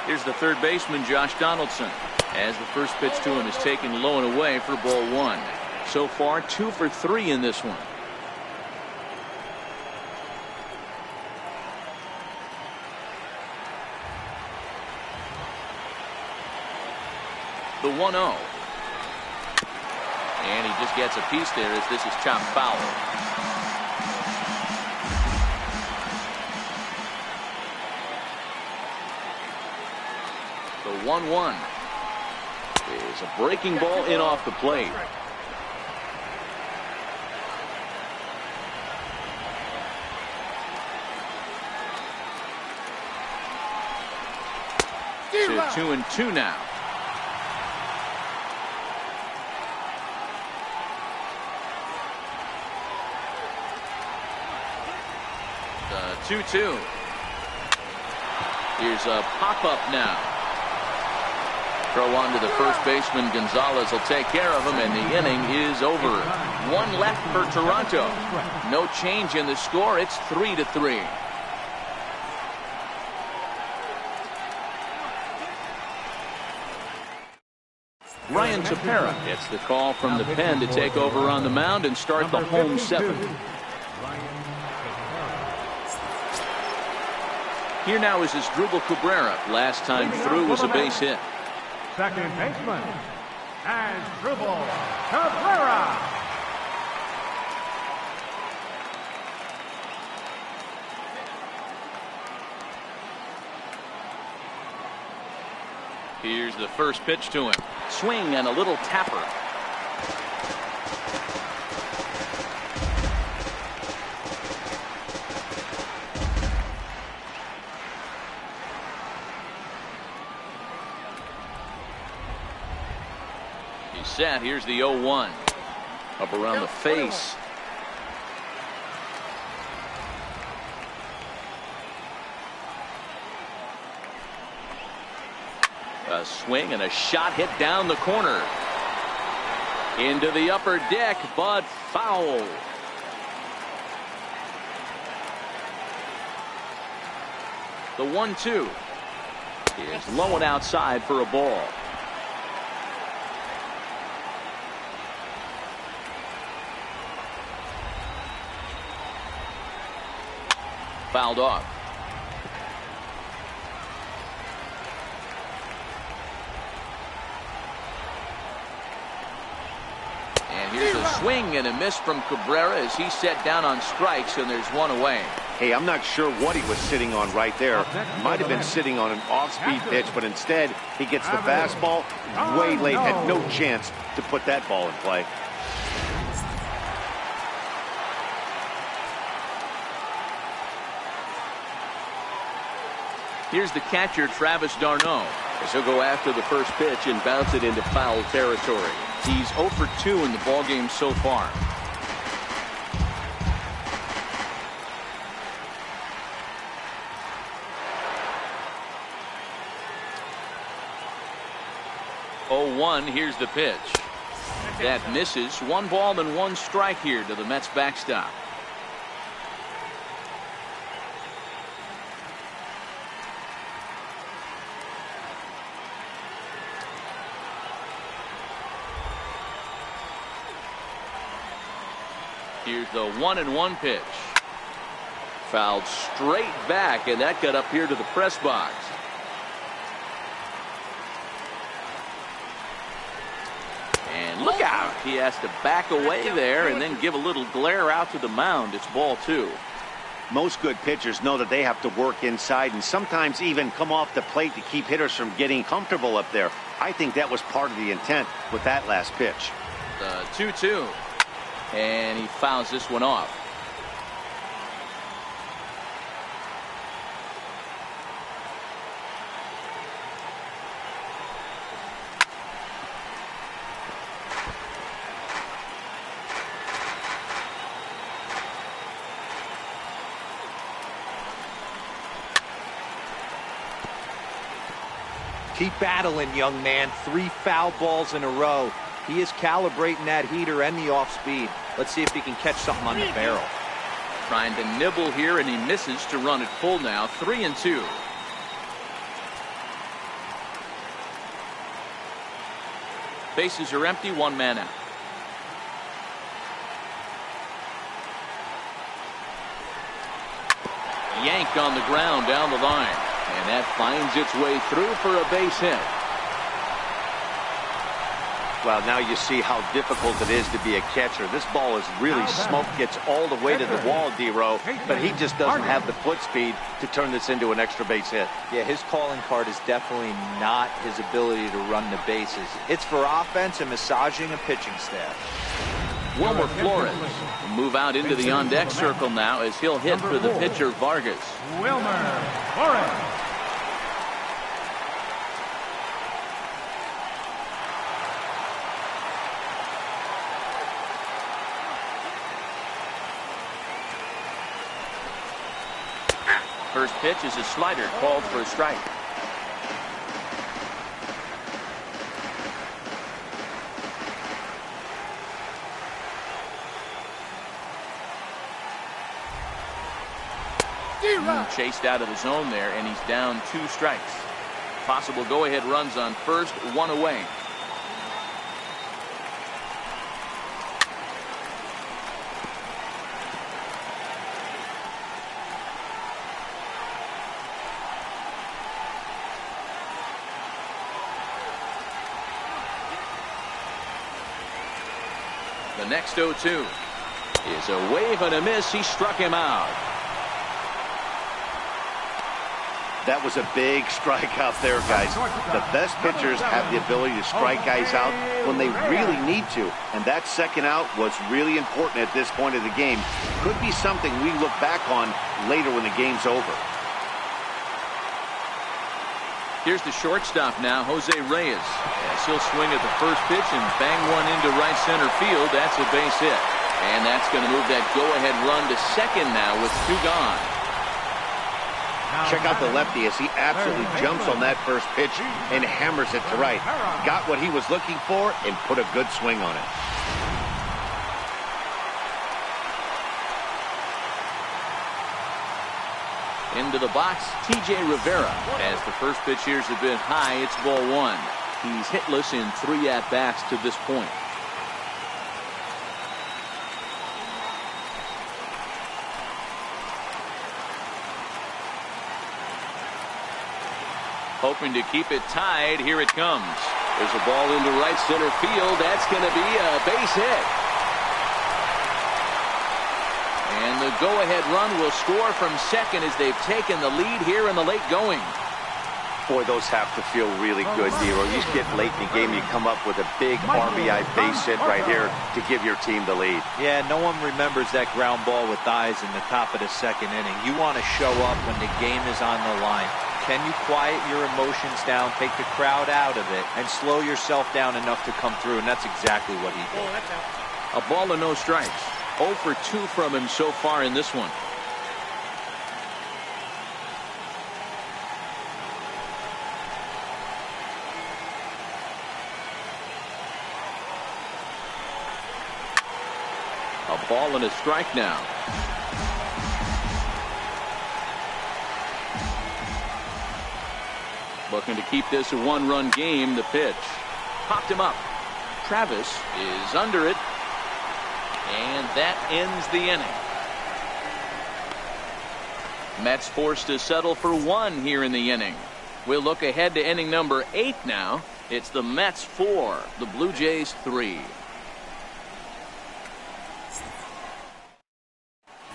Here's the third baseman, Josh Donaldson, as the first pitch to him is taken low and away for ball 1. So far 2 for 3 in this one. The 1-0. And he just gets a piece there as this is chopped foul. The 1-1 is a breaking ball in off the plate. To 2-2 now. The 2-2. Here's a pop-up now. Throw on to the first baseman. Gonzalez will take care of him, and the inning is over. 1 left for Toronto. No change in the score. It's 3-3. Ryan Tepera gets the call from the pen to take over on the mound and start the home seventh. Here now is Asdrubal Cabrera. Last time through was a base hit. Second baseman, Asdrubal Cabrera. Here's the first pitch to him. Swing and a little tapper. He's set. Here's the 0-1. Up around the face. A swing and a shot hit down the corner. Into the upper deck, but foul. The 1-2 is low and outside for a ball. Fouled off. Here's a swing and a miss from Cabrera as he's set down on strikes, and there's one away. Hey, I'm not sure what he was sitting on right there. Might have been sitting on an off-speed pitch, but instead he gets the fastball way late. Had no chance to put that ball in play. Here's the catcher, Travis d'Arnaud, as he'll go after the first pitch and bounce it into foul territory. He's 0 for 2 in the ballgame so far. Here's the pitch. That misses. 1 ball and 1 strike here to the Mets backstop. Here's the 1-1 pitch. Fouled straight back, and that got up here to the press box. And look out. He has to back away there and then give a little glare out to the mound. It's ball 2. Most good pitchers know that they have to work inside and sometimes even come off the plate to keep hitters from getting comfortable up there. I think that was part of the intent with that last pitch. The 2-2. And he fouls this one off. Keep battling, young man. 3 foul balls in a row. He is calibrating that heater and the off speed. Let's see if he can catch something on the barrel. Trying to nibble here, and he misses to run it full now. 3-2. Bases are empty. 1 man out. Yanked on the ground down the line. And that finds its way through for a base hit. Well, now you see how difficult it is to be a catcher. This ball is really smoked, gets all the way to the wall, D-Row, but he just doesn't have the foot speed to turn this into an extra base hit. Yeah, his calling card is definitely not his ability to run the bases. It's for offense and massaging a pitching staff. Wilmer Flores will move out into the on-deck circle now as he'll hit for the pitcher, Vargas. Wilmer Flores. First pitch is a slider called for a strike. Chased out of the zone there, and he's down 2 strikes. Possible go-ahead runs on first, 1 away. The next 0-2 is a wave and a miss. He struck him out. That was a big strikeout there, guys. The best pitchers have the ability to strike guys out when they really need to. And that second out was really important at this point of the game. Could be something we look back on later when the game's over. Here's the shortstop now, Jose Reyes. As he'll swing at the first pitch and bang one into right center field. That's a base hit. And that's going to move that go-ahead run to second now with 2 gone. Check out the lefty as he absolutely jumps on that first pitch and hammers it to right. Got what he was looking for and put a good swing on it. Into the box, TJ Rivera. As the first pitch here's a bit high, it's ball 1. He's hitless in 3 at-bats to this point. Hoping to keep it tied. Here it comes. There's a ball into right center field. That's going to be a base hit. And the go-ahead run will score from second as they've taken the lead here in the late going. Boy, those have to feel really good, Nero. You get late in the game, you come up with a big RBI base hit right here to give your team the lead. Yeah, no one remembers that ground ball with eyes in the top of the second inning. You want to show up when the game is on the line. Can you quiet your emotions down, take the crowd out of it, and slow yourself down enough to come through? And that's exactly what he did. A ball and no strikes. 0 for 2 from him so far in this one. A ball and a strike now. Looking to keep this a 1-run game. The pitch popped him up. Travis is under it, and that ends the inning. Mets forced to settle for 1 here in the inning. We'll look ahead to inning number 8 now. It's the Mets 4, the Blue Jays 3.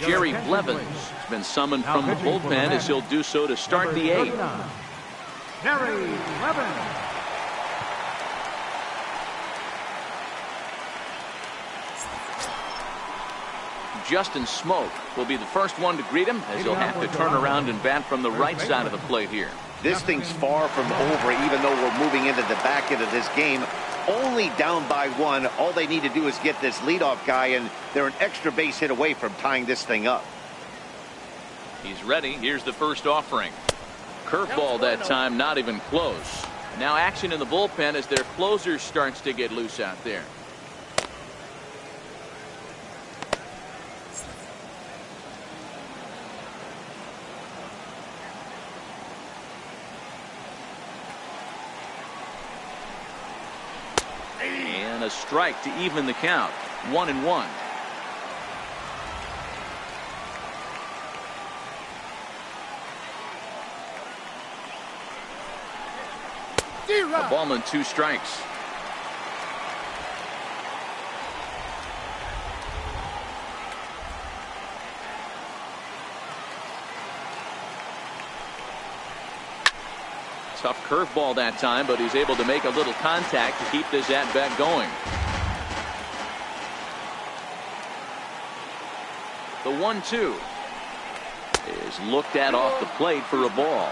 Jerry Blevins has been summoned from the bullpen as he'll do so to start the 8th. Jerry Blevins. Justin Smoke will be the first one to greet him as he'll have to turn around and bat from the right side of the plate here. This thing's far from over, even though we're moving into the back end of this game. Only down by 1. All they need to do is get this leadoff guy, and they're an extra base hit away from tying this thing up. He's ready. Here's the first offering. Curveball that time, not even close. Now action in the bullpen as their closer starts to get loose out there. And a strike to even the count. 1-1. A ball and 2 strikes. Tough curveball that time, but he's able to make a little contact to keep this at-bat going. The 1-2 is looked at off the plate for a ball.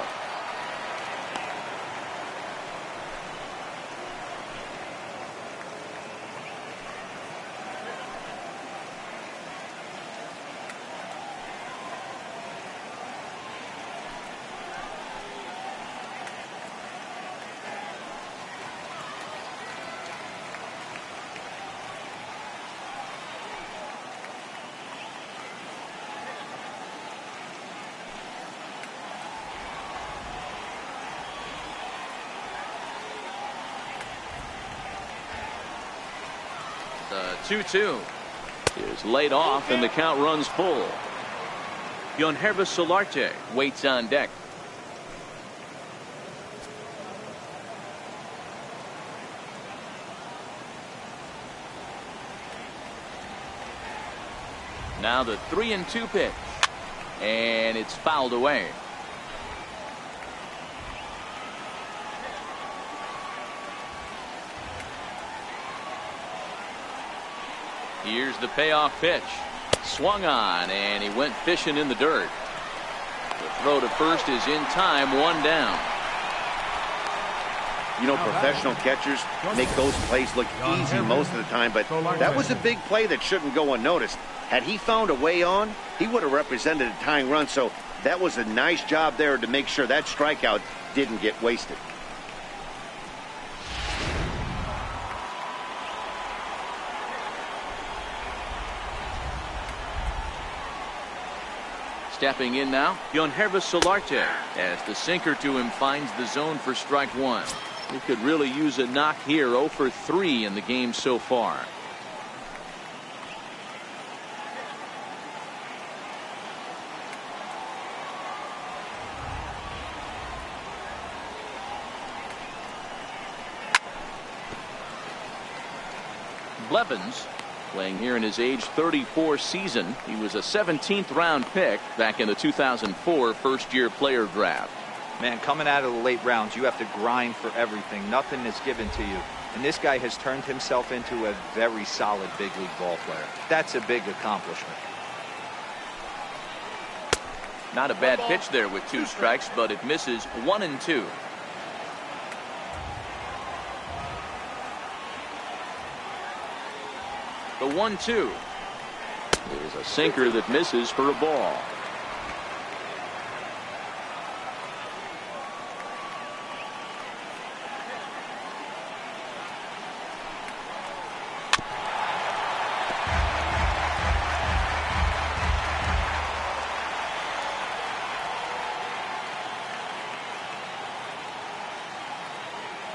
The 2-2 is laid off and the count runs full. Yonhervis Solarte waits on deck. Now the 3-2 pitch. And it's fouled away. Here's the payoff pitch. Swung on, and he went fishing in the dirt. The throw to first is in time, one down. You know, professional catchers make those plays look easy most of the time, but that was a big play that shouldn't go unnoticed. Had he found a way on, he would have represented a tying run, so that was a nice job there to make sure that strikeout didn't get wasted. Stepping in now, Yonhervis Solarte, as the sinker to him finds the zone for strike one. He could really use a knock here. 0 for 3 in the game so far. Blevins playing here in his age 34 season. He was a 17th round pick back in the 2004 first year player draft. Man, coming out of the late rounds, you have to grind for everything. Nothing is given to you. And this guy has turned himself into a very solid big league ball player. That's a big accomplishment. Not a bad pitch there with 2 strikes, but it misses 1 and 2. The 1-2 is a sinker that misses for a ball.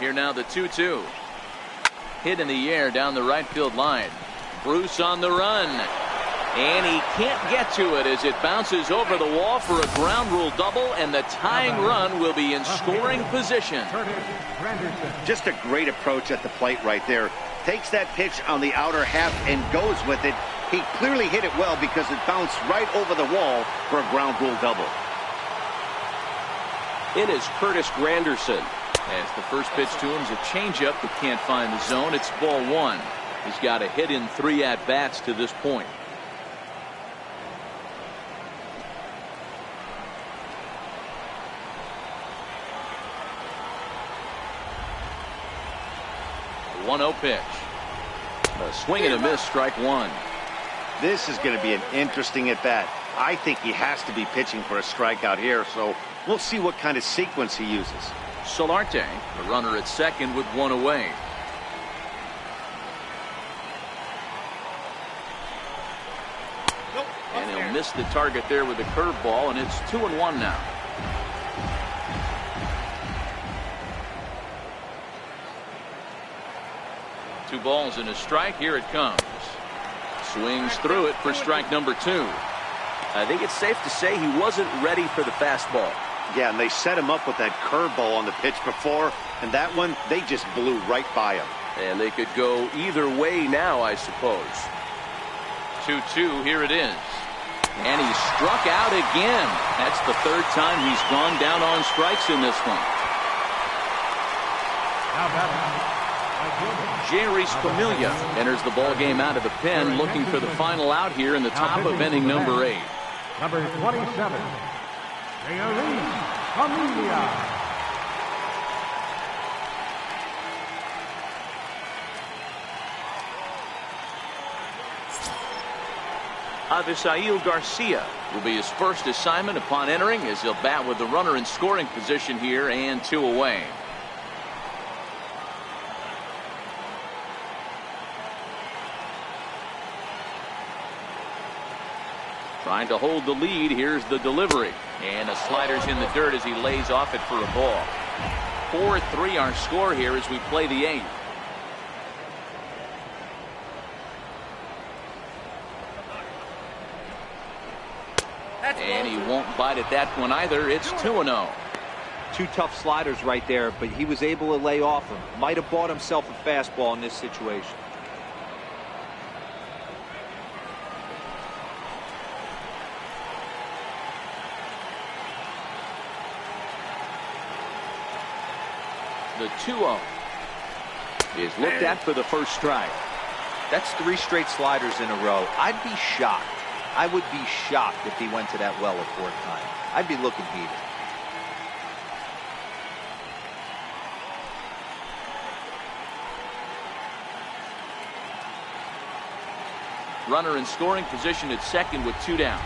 Here now the 2-2. Hit in the air down the right field line. Bruce on the run. And he can't get to it as it bounces over the wall for a ground rule double, and the tying run will be in scoring position. Just a great approach at the plate right there. Takes that pitch on the outer half and goes with it. He clearly hit it well because it bounced right over the wall for a ground rule double. It is Curtis Granderson. As the first pitch to him is a changeup that can't find the zone. It's ball 1. He's got a hit in 3 at-bats to this point. The 1-0 pitch. A swing and a miss, strike 1. This is going to be an interesting at-bat. I think he has to be pitching for a strikeout here, so we'll see what kind of sequence he uses. Solarte, the runner at second with 1 away. And he'll miss the target there with the curveball, and it's 2-1 now. Two balls and a strike. Here it comes. Swings through it for strike number 2. I think it's safe to say he wasn't ready for the fastball. Yeah, and they set him up with that curveball on the pitch before, and that one, they just blew right by him. And they could go either way now, I suppose. 2-2, here it is. And he struck out again. That's the 3rd time he's gone down on strikes in this one. Jerry Spamiglia enters the ball game out of the pen, looking for the final out here in the top of inning number 8. Number 27. Jerry Spamiglia. Avisail Garcia will be his first assignment upon entering, as he'll bat with the runner in scoring position here and 2 away. Trying to hold the lead. Here's the delivery. And the slider's in the dirt as he lays off it for a ball. 4-3 our score here as we play the 8th. And he won't bite at that one either. It's 2-0. 2 tough sliders right there, but he was able to lay off them. Might have bought himself a fastball in this situation. The 2-0 is looked at for the first strike. That's 3 straight sliders in a row. I'd be shocked. I would be shocked if he went to that well a 4th time. I'd be looking heated. Runner in scoring position at second with 2 down.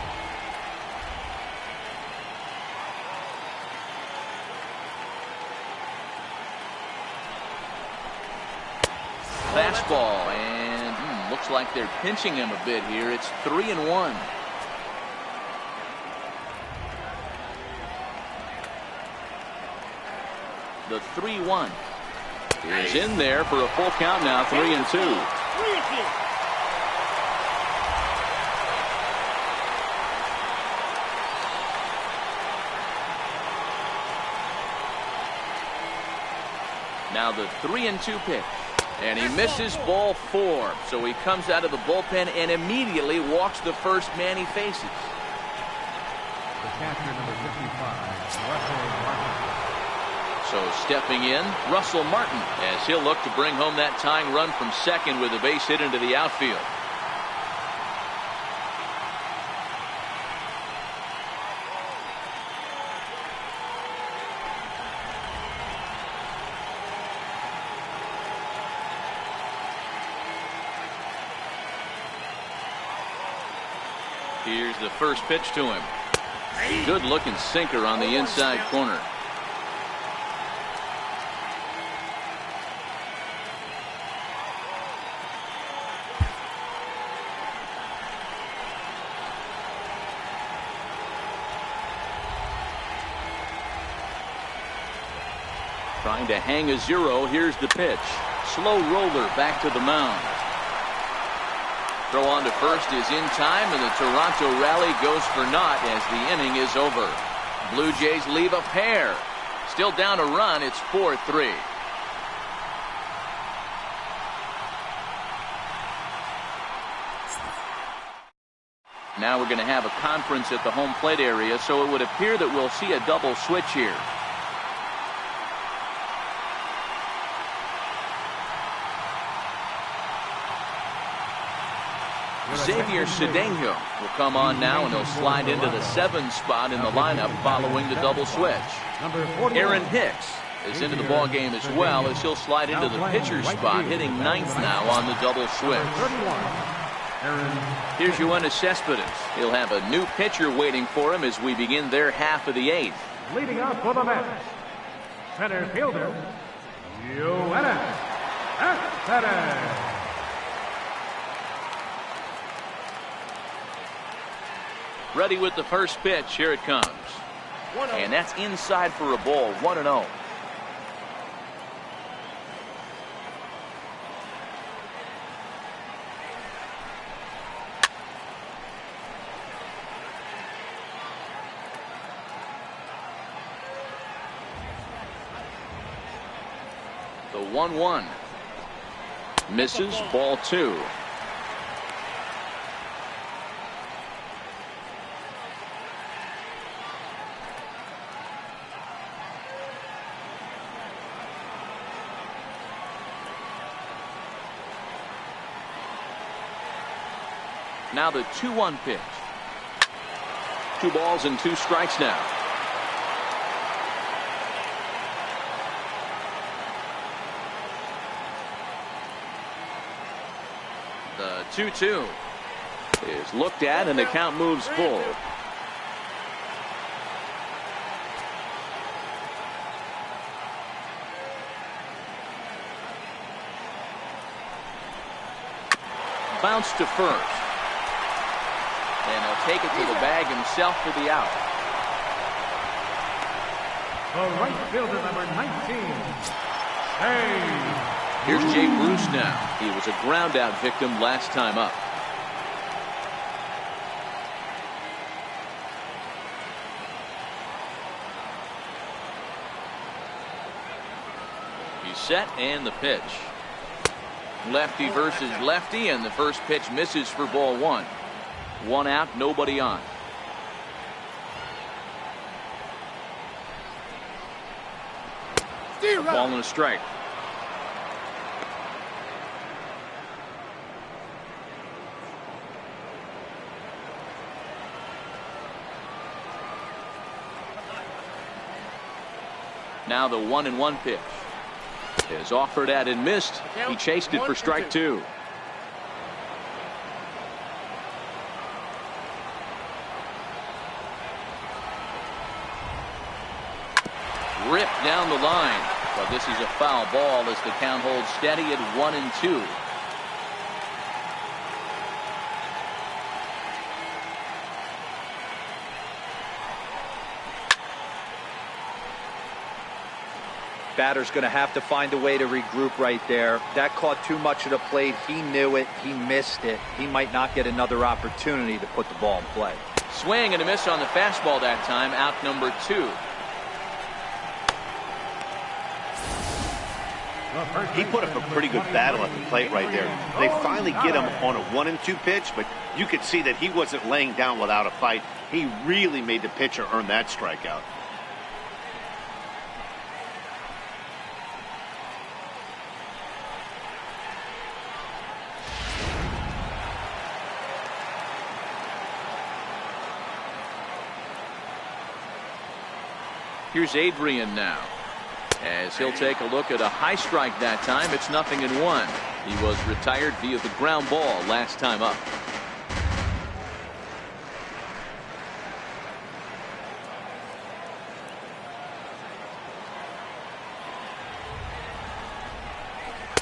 Fastball, and looks like they're pinching him a bit here. It's 3-1. The 3-1 is in there for a full count now. 3-2. Now the 3-2 pitch. And he misses ball 4. So he comes out of the bullpen and immediately walks the first man he faces. The catcher, number 55, Russell Martin. So stepping in, Russell Martin, as he'll look to bring home that tying run from second with a base hit into the outfield. Here's the first pitch to him. Good looking sinker on the inside corner. Trying to hang a 0. Here's the pitch. Slow roller back to the mound. Throw on to first is in time, and the Toronto rally goes for naught as the inning is over. Blue Jays leave a pair. Still down a run. It's 4-3. Now we're going to have a conference at the home plate area, so it would appear that we'll see a double switch here. Xavier Cedeno will come on now, and he'll slide into the 7 spot in the lineup following the double switch. Aaron Hicks is into the ballgame as well, as he'll slide into the pitcher spot, hitting 9th now on the double switch. Here's Yoenis Cespedes. He'll have a new pitcher waiting for him as we begin their half of the 8th. Leading off for the match, center fielder, Yoenis Cespedes. Ready with the first pitch. Here it comes. And that's inside for a ball. 1-0. The 1-1 misses. Ball 2. Now the 2-1 pitch. 2 balls and 2 strikes now. The 2-2 is looked at, and the count moves full. Bounce to first. And he'll take it to the bag himself for the out. The right fielder, number 19. Hey. Here's Jay Bruce now. He was a ground out victim last time up. He's set, and the pitch. Lefty versus lefty, and the first pitch misses for ball 1. 1 out, nobody on. A ball and a strike. Now the 1-1 pitch is offered at and missed. He chased it for strike 2. Ripped down the line, but this is a foul ball as the count holds steady at 1-2. Batter's going to have to find a way to regroup right there. That caught too much of the plate. He knew it. He missed it. He might not get another opportunity to put the ball in play. Swing and a miss on the fastball that time. Out number 2. He put up a pretty good battle at the plate right there. They finally get him on a 1-2 pitch, but you could see that he wasn't laying down without a fight. He really made the pitcher earn that strikeout. Here's Adrian now, as he'll take a look at a high strike that time. It's 0-1. He was retired via the ground ball last time up.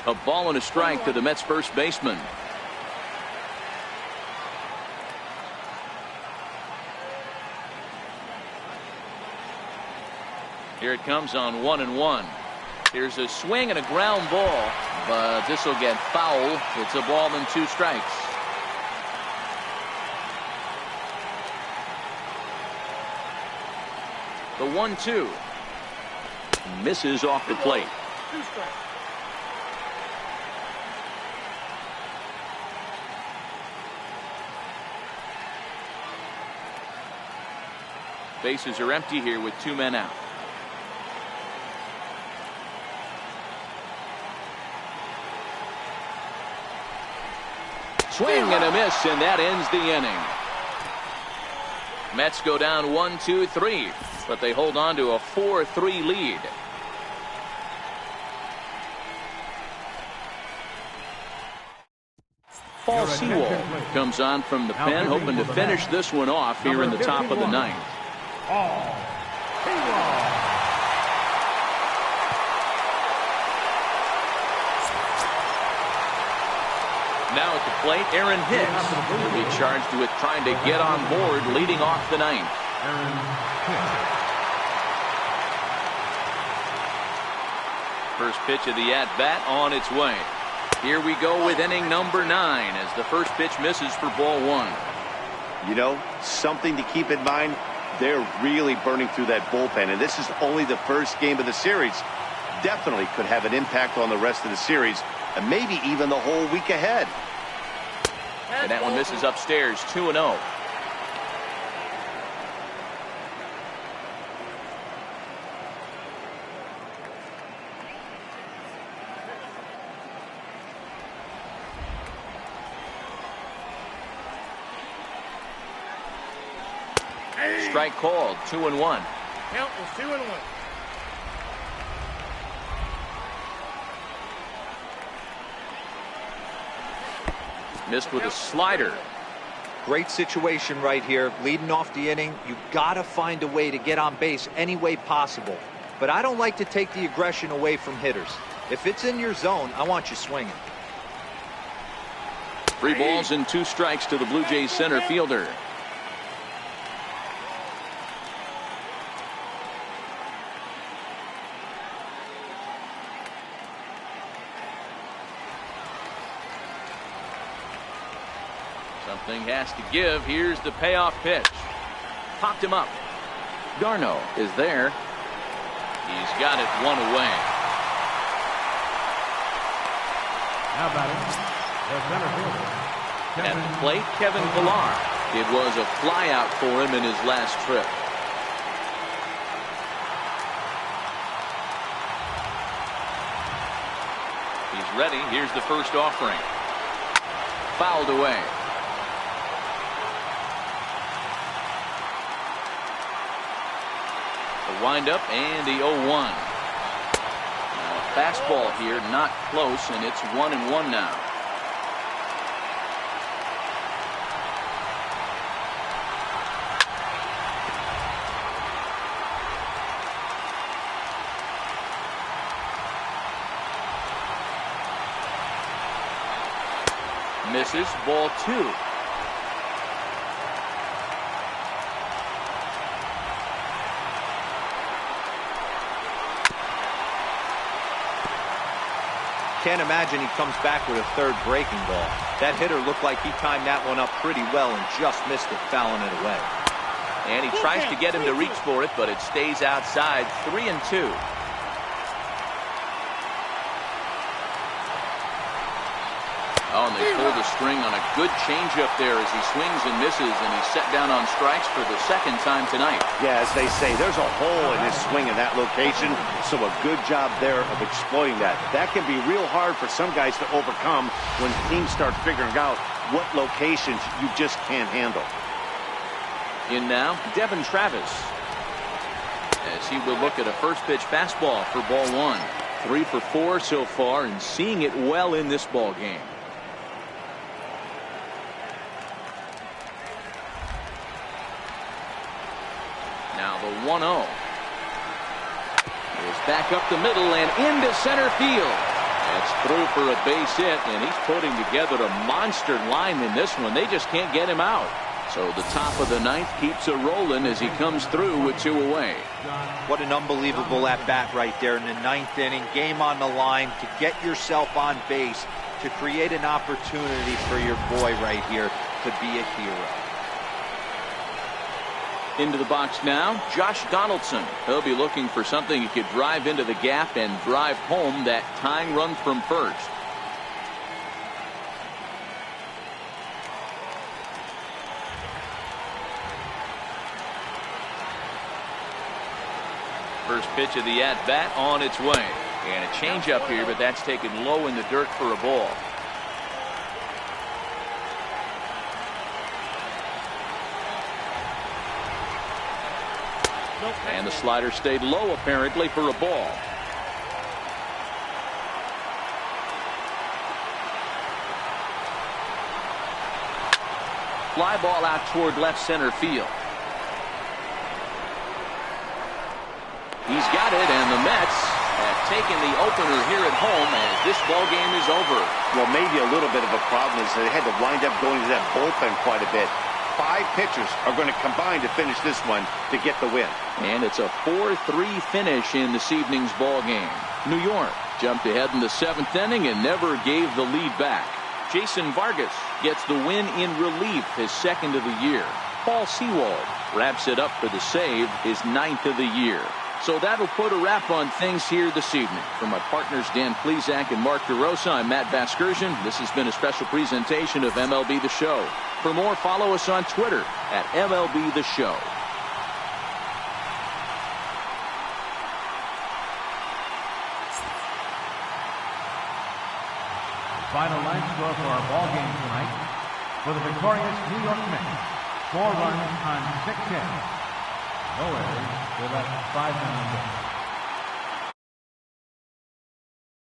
A ball and a strike to the Mets first baseman. Here it comes on 1-1. Here's a swing and a ground ball, but this will get foul. It's a ball and 2 strikes. The 1-2 misses off the plate. 2 strikes. Bases are empty here with 2 men out. Swing and a miss, and that ends the inning. Mets go down 1-2-3, but they hold on to a 4-3 lead. Paul Sewell comes on from the pen, hoping to finish this one off here in the top of the 9th. Now at the plate, Aaron Hicks will be charged with trying to get on board leading off the 9th. First pitch of the at-bat on its way. Here we go with inning number 9 as the first pitch misses for ball 1. You know, something to keep in mind, they're really burning through that bullpen, and this is only the first game of the series. Definitely could have an impact on the rest of the series, and maybe even the whole week ahead. And that one misses upstairs, 2-0. Strike called, 2-1. Count was 2-1. Missed with a slider. Great situation right here. Leading off the inning, you got to find a way to get on base any way possible. But I don't like to take the aggression away from hitters. If it's in your zone, I want you swinging. 3 balls and 2 strikes to the Blue Jays center fielder. Something has to give. Here's the payoff pitch. Popped him up. Garno is there. He's got it 1 away. Now batting, the center fielder. At the plate, Kevin Pillar. It was a flyout for him in his last trip. He's ready. Here's the first offering. Fouled away. The windup and the 0-1. Fastball here, not close, and it's 1-1 now. Misses, ball 2. Can't imagine he comes back with a third breaking ball. That hitter looked like he timed that one up pretty well and just missed it, fouling it away. And he tries to get him to reach for it, but it stays outside. 3-2. Oh, and they pull the string on a good changeup there as he swings and misses, and he's set down on strikes for the second time tonight. Yeah, as they say, there's a hole in his swing in that location, so a good job there of exploiting that. That can be real hard for some guys to overcome when teams start figuring out what locations you just can't handle. In now, Devin Travis, as he will look at a first pitch fastball for ball 1. 3 for 4 so far, and seeing it well in this ball game. Now the 1-0 is back up the middle and into center field. That's through for a base hit, and he's putting together a monster line in this one. They just can't get him out. So the top of the 9th keeps it rolling as he comes through with 2 away. What an unbelievable at-bat right there in the 9th inning. Game on the line to get yourself on base, to create an opportunity for your boy right here to be a hero. Into the box now, Josh Donaldson. He'll be looking for something he could drive into the gap and drive home that tying run from first. First pitch of the at-bat on its way. And a changeup here, but that's taken low in the dirt for a ball. And the slider stayed low apparently for a ball. Fly ball out toward left center field. He's got it, and the Mets have taken the opener here at home as this ball game is over. Well, maybe a little bit of a problem is they had to wind up going to that bullpen quite a bit. 5 pitchers are going to combine to finish this one to get the win. And it's a 4-3 finish in this evening's ball game. New York jumped ahead in the 7th inning and never gave the lead back. Jason Vargas gets the win in relief, his 2nd of the year. Paul Sewald wraps it up for the save, his 9th of the year. So that'll put a wrap on things here this evening. For my partners Dan Plesac and Mark DeRosa, I'm Matt Vasgersian. This has been a special presentation of MLB The Show. For more, follow us on Twitter at MLB The Show. Final line score for our ball game tonight. For the victorious New York Mets, 4 runs on 6 hits. No errors. They left 5 men on base.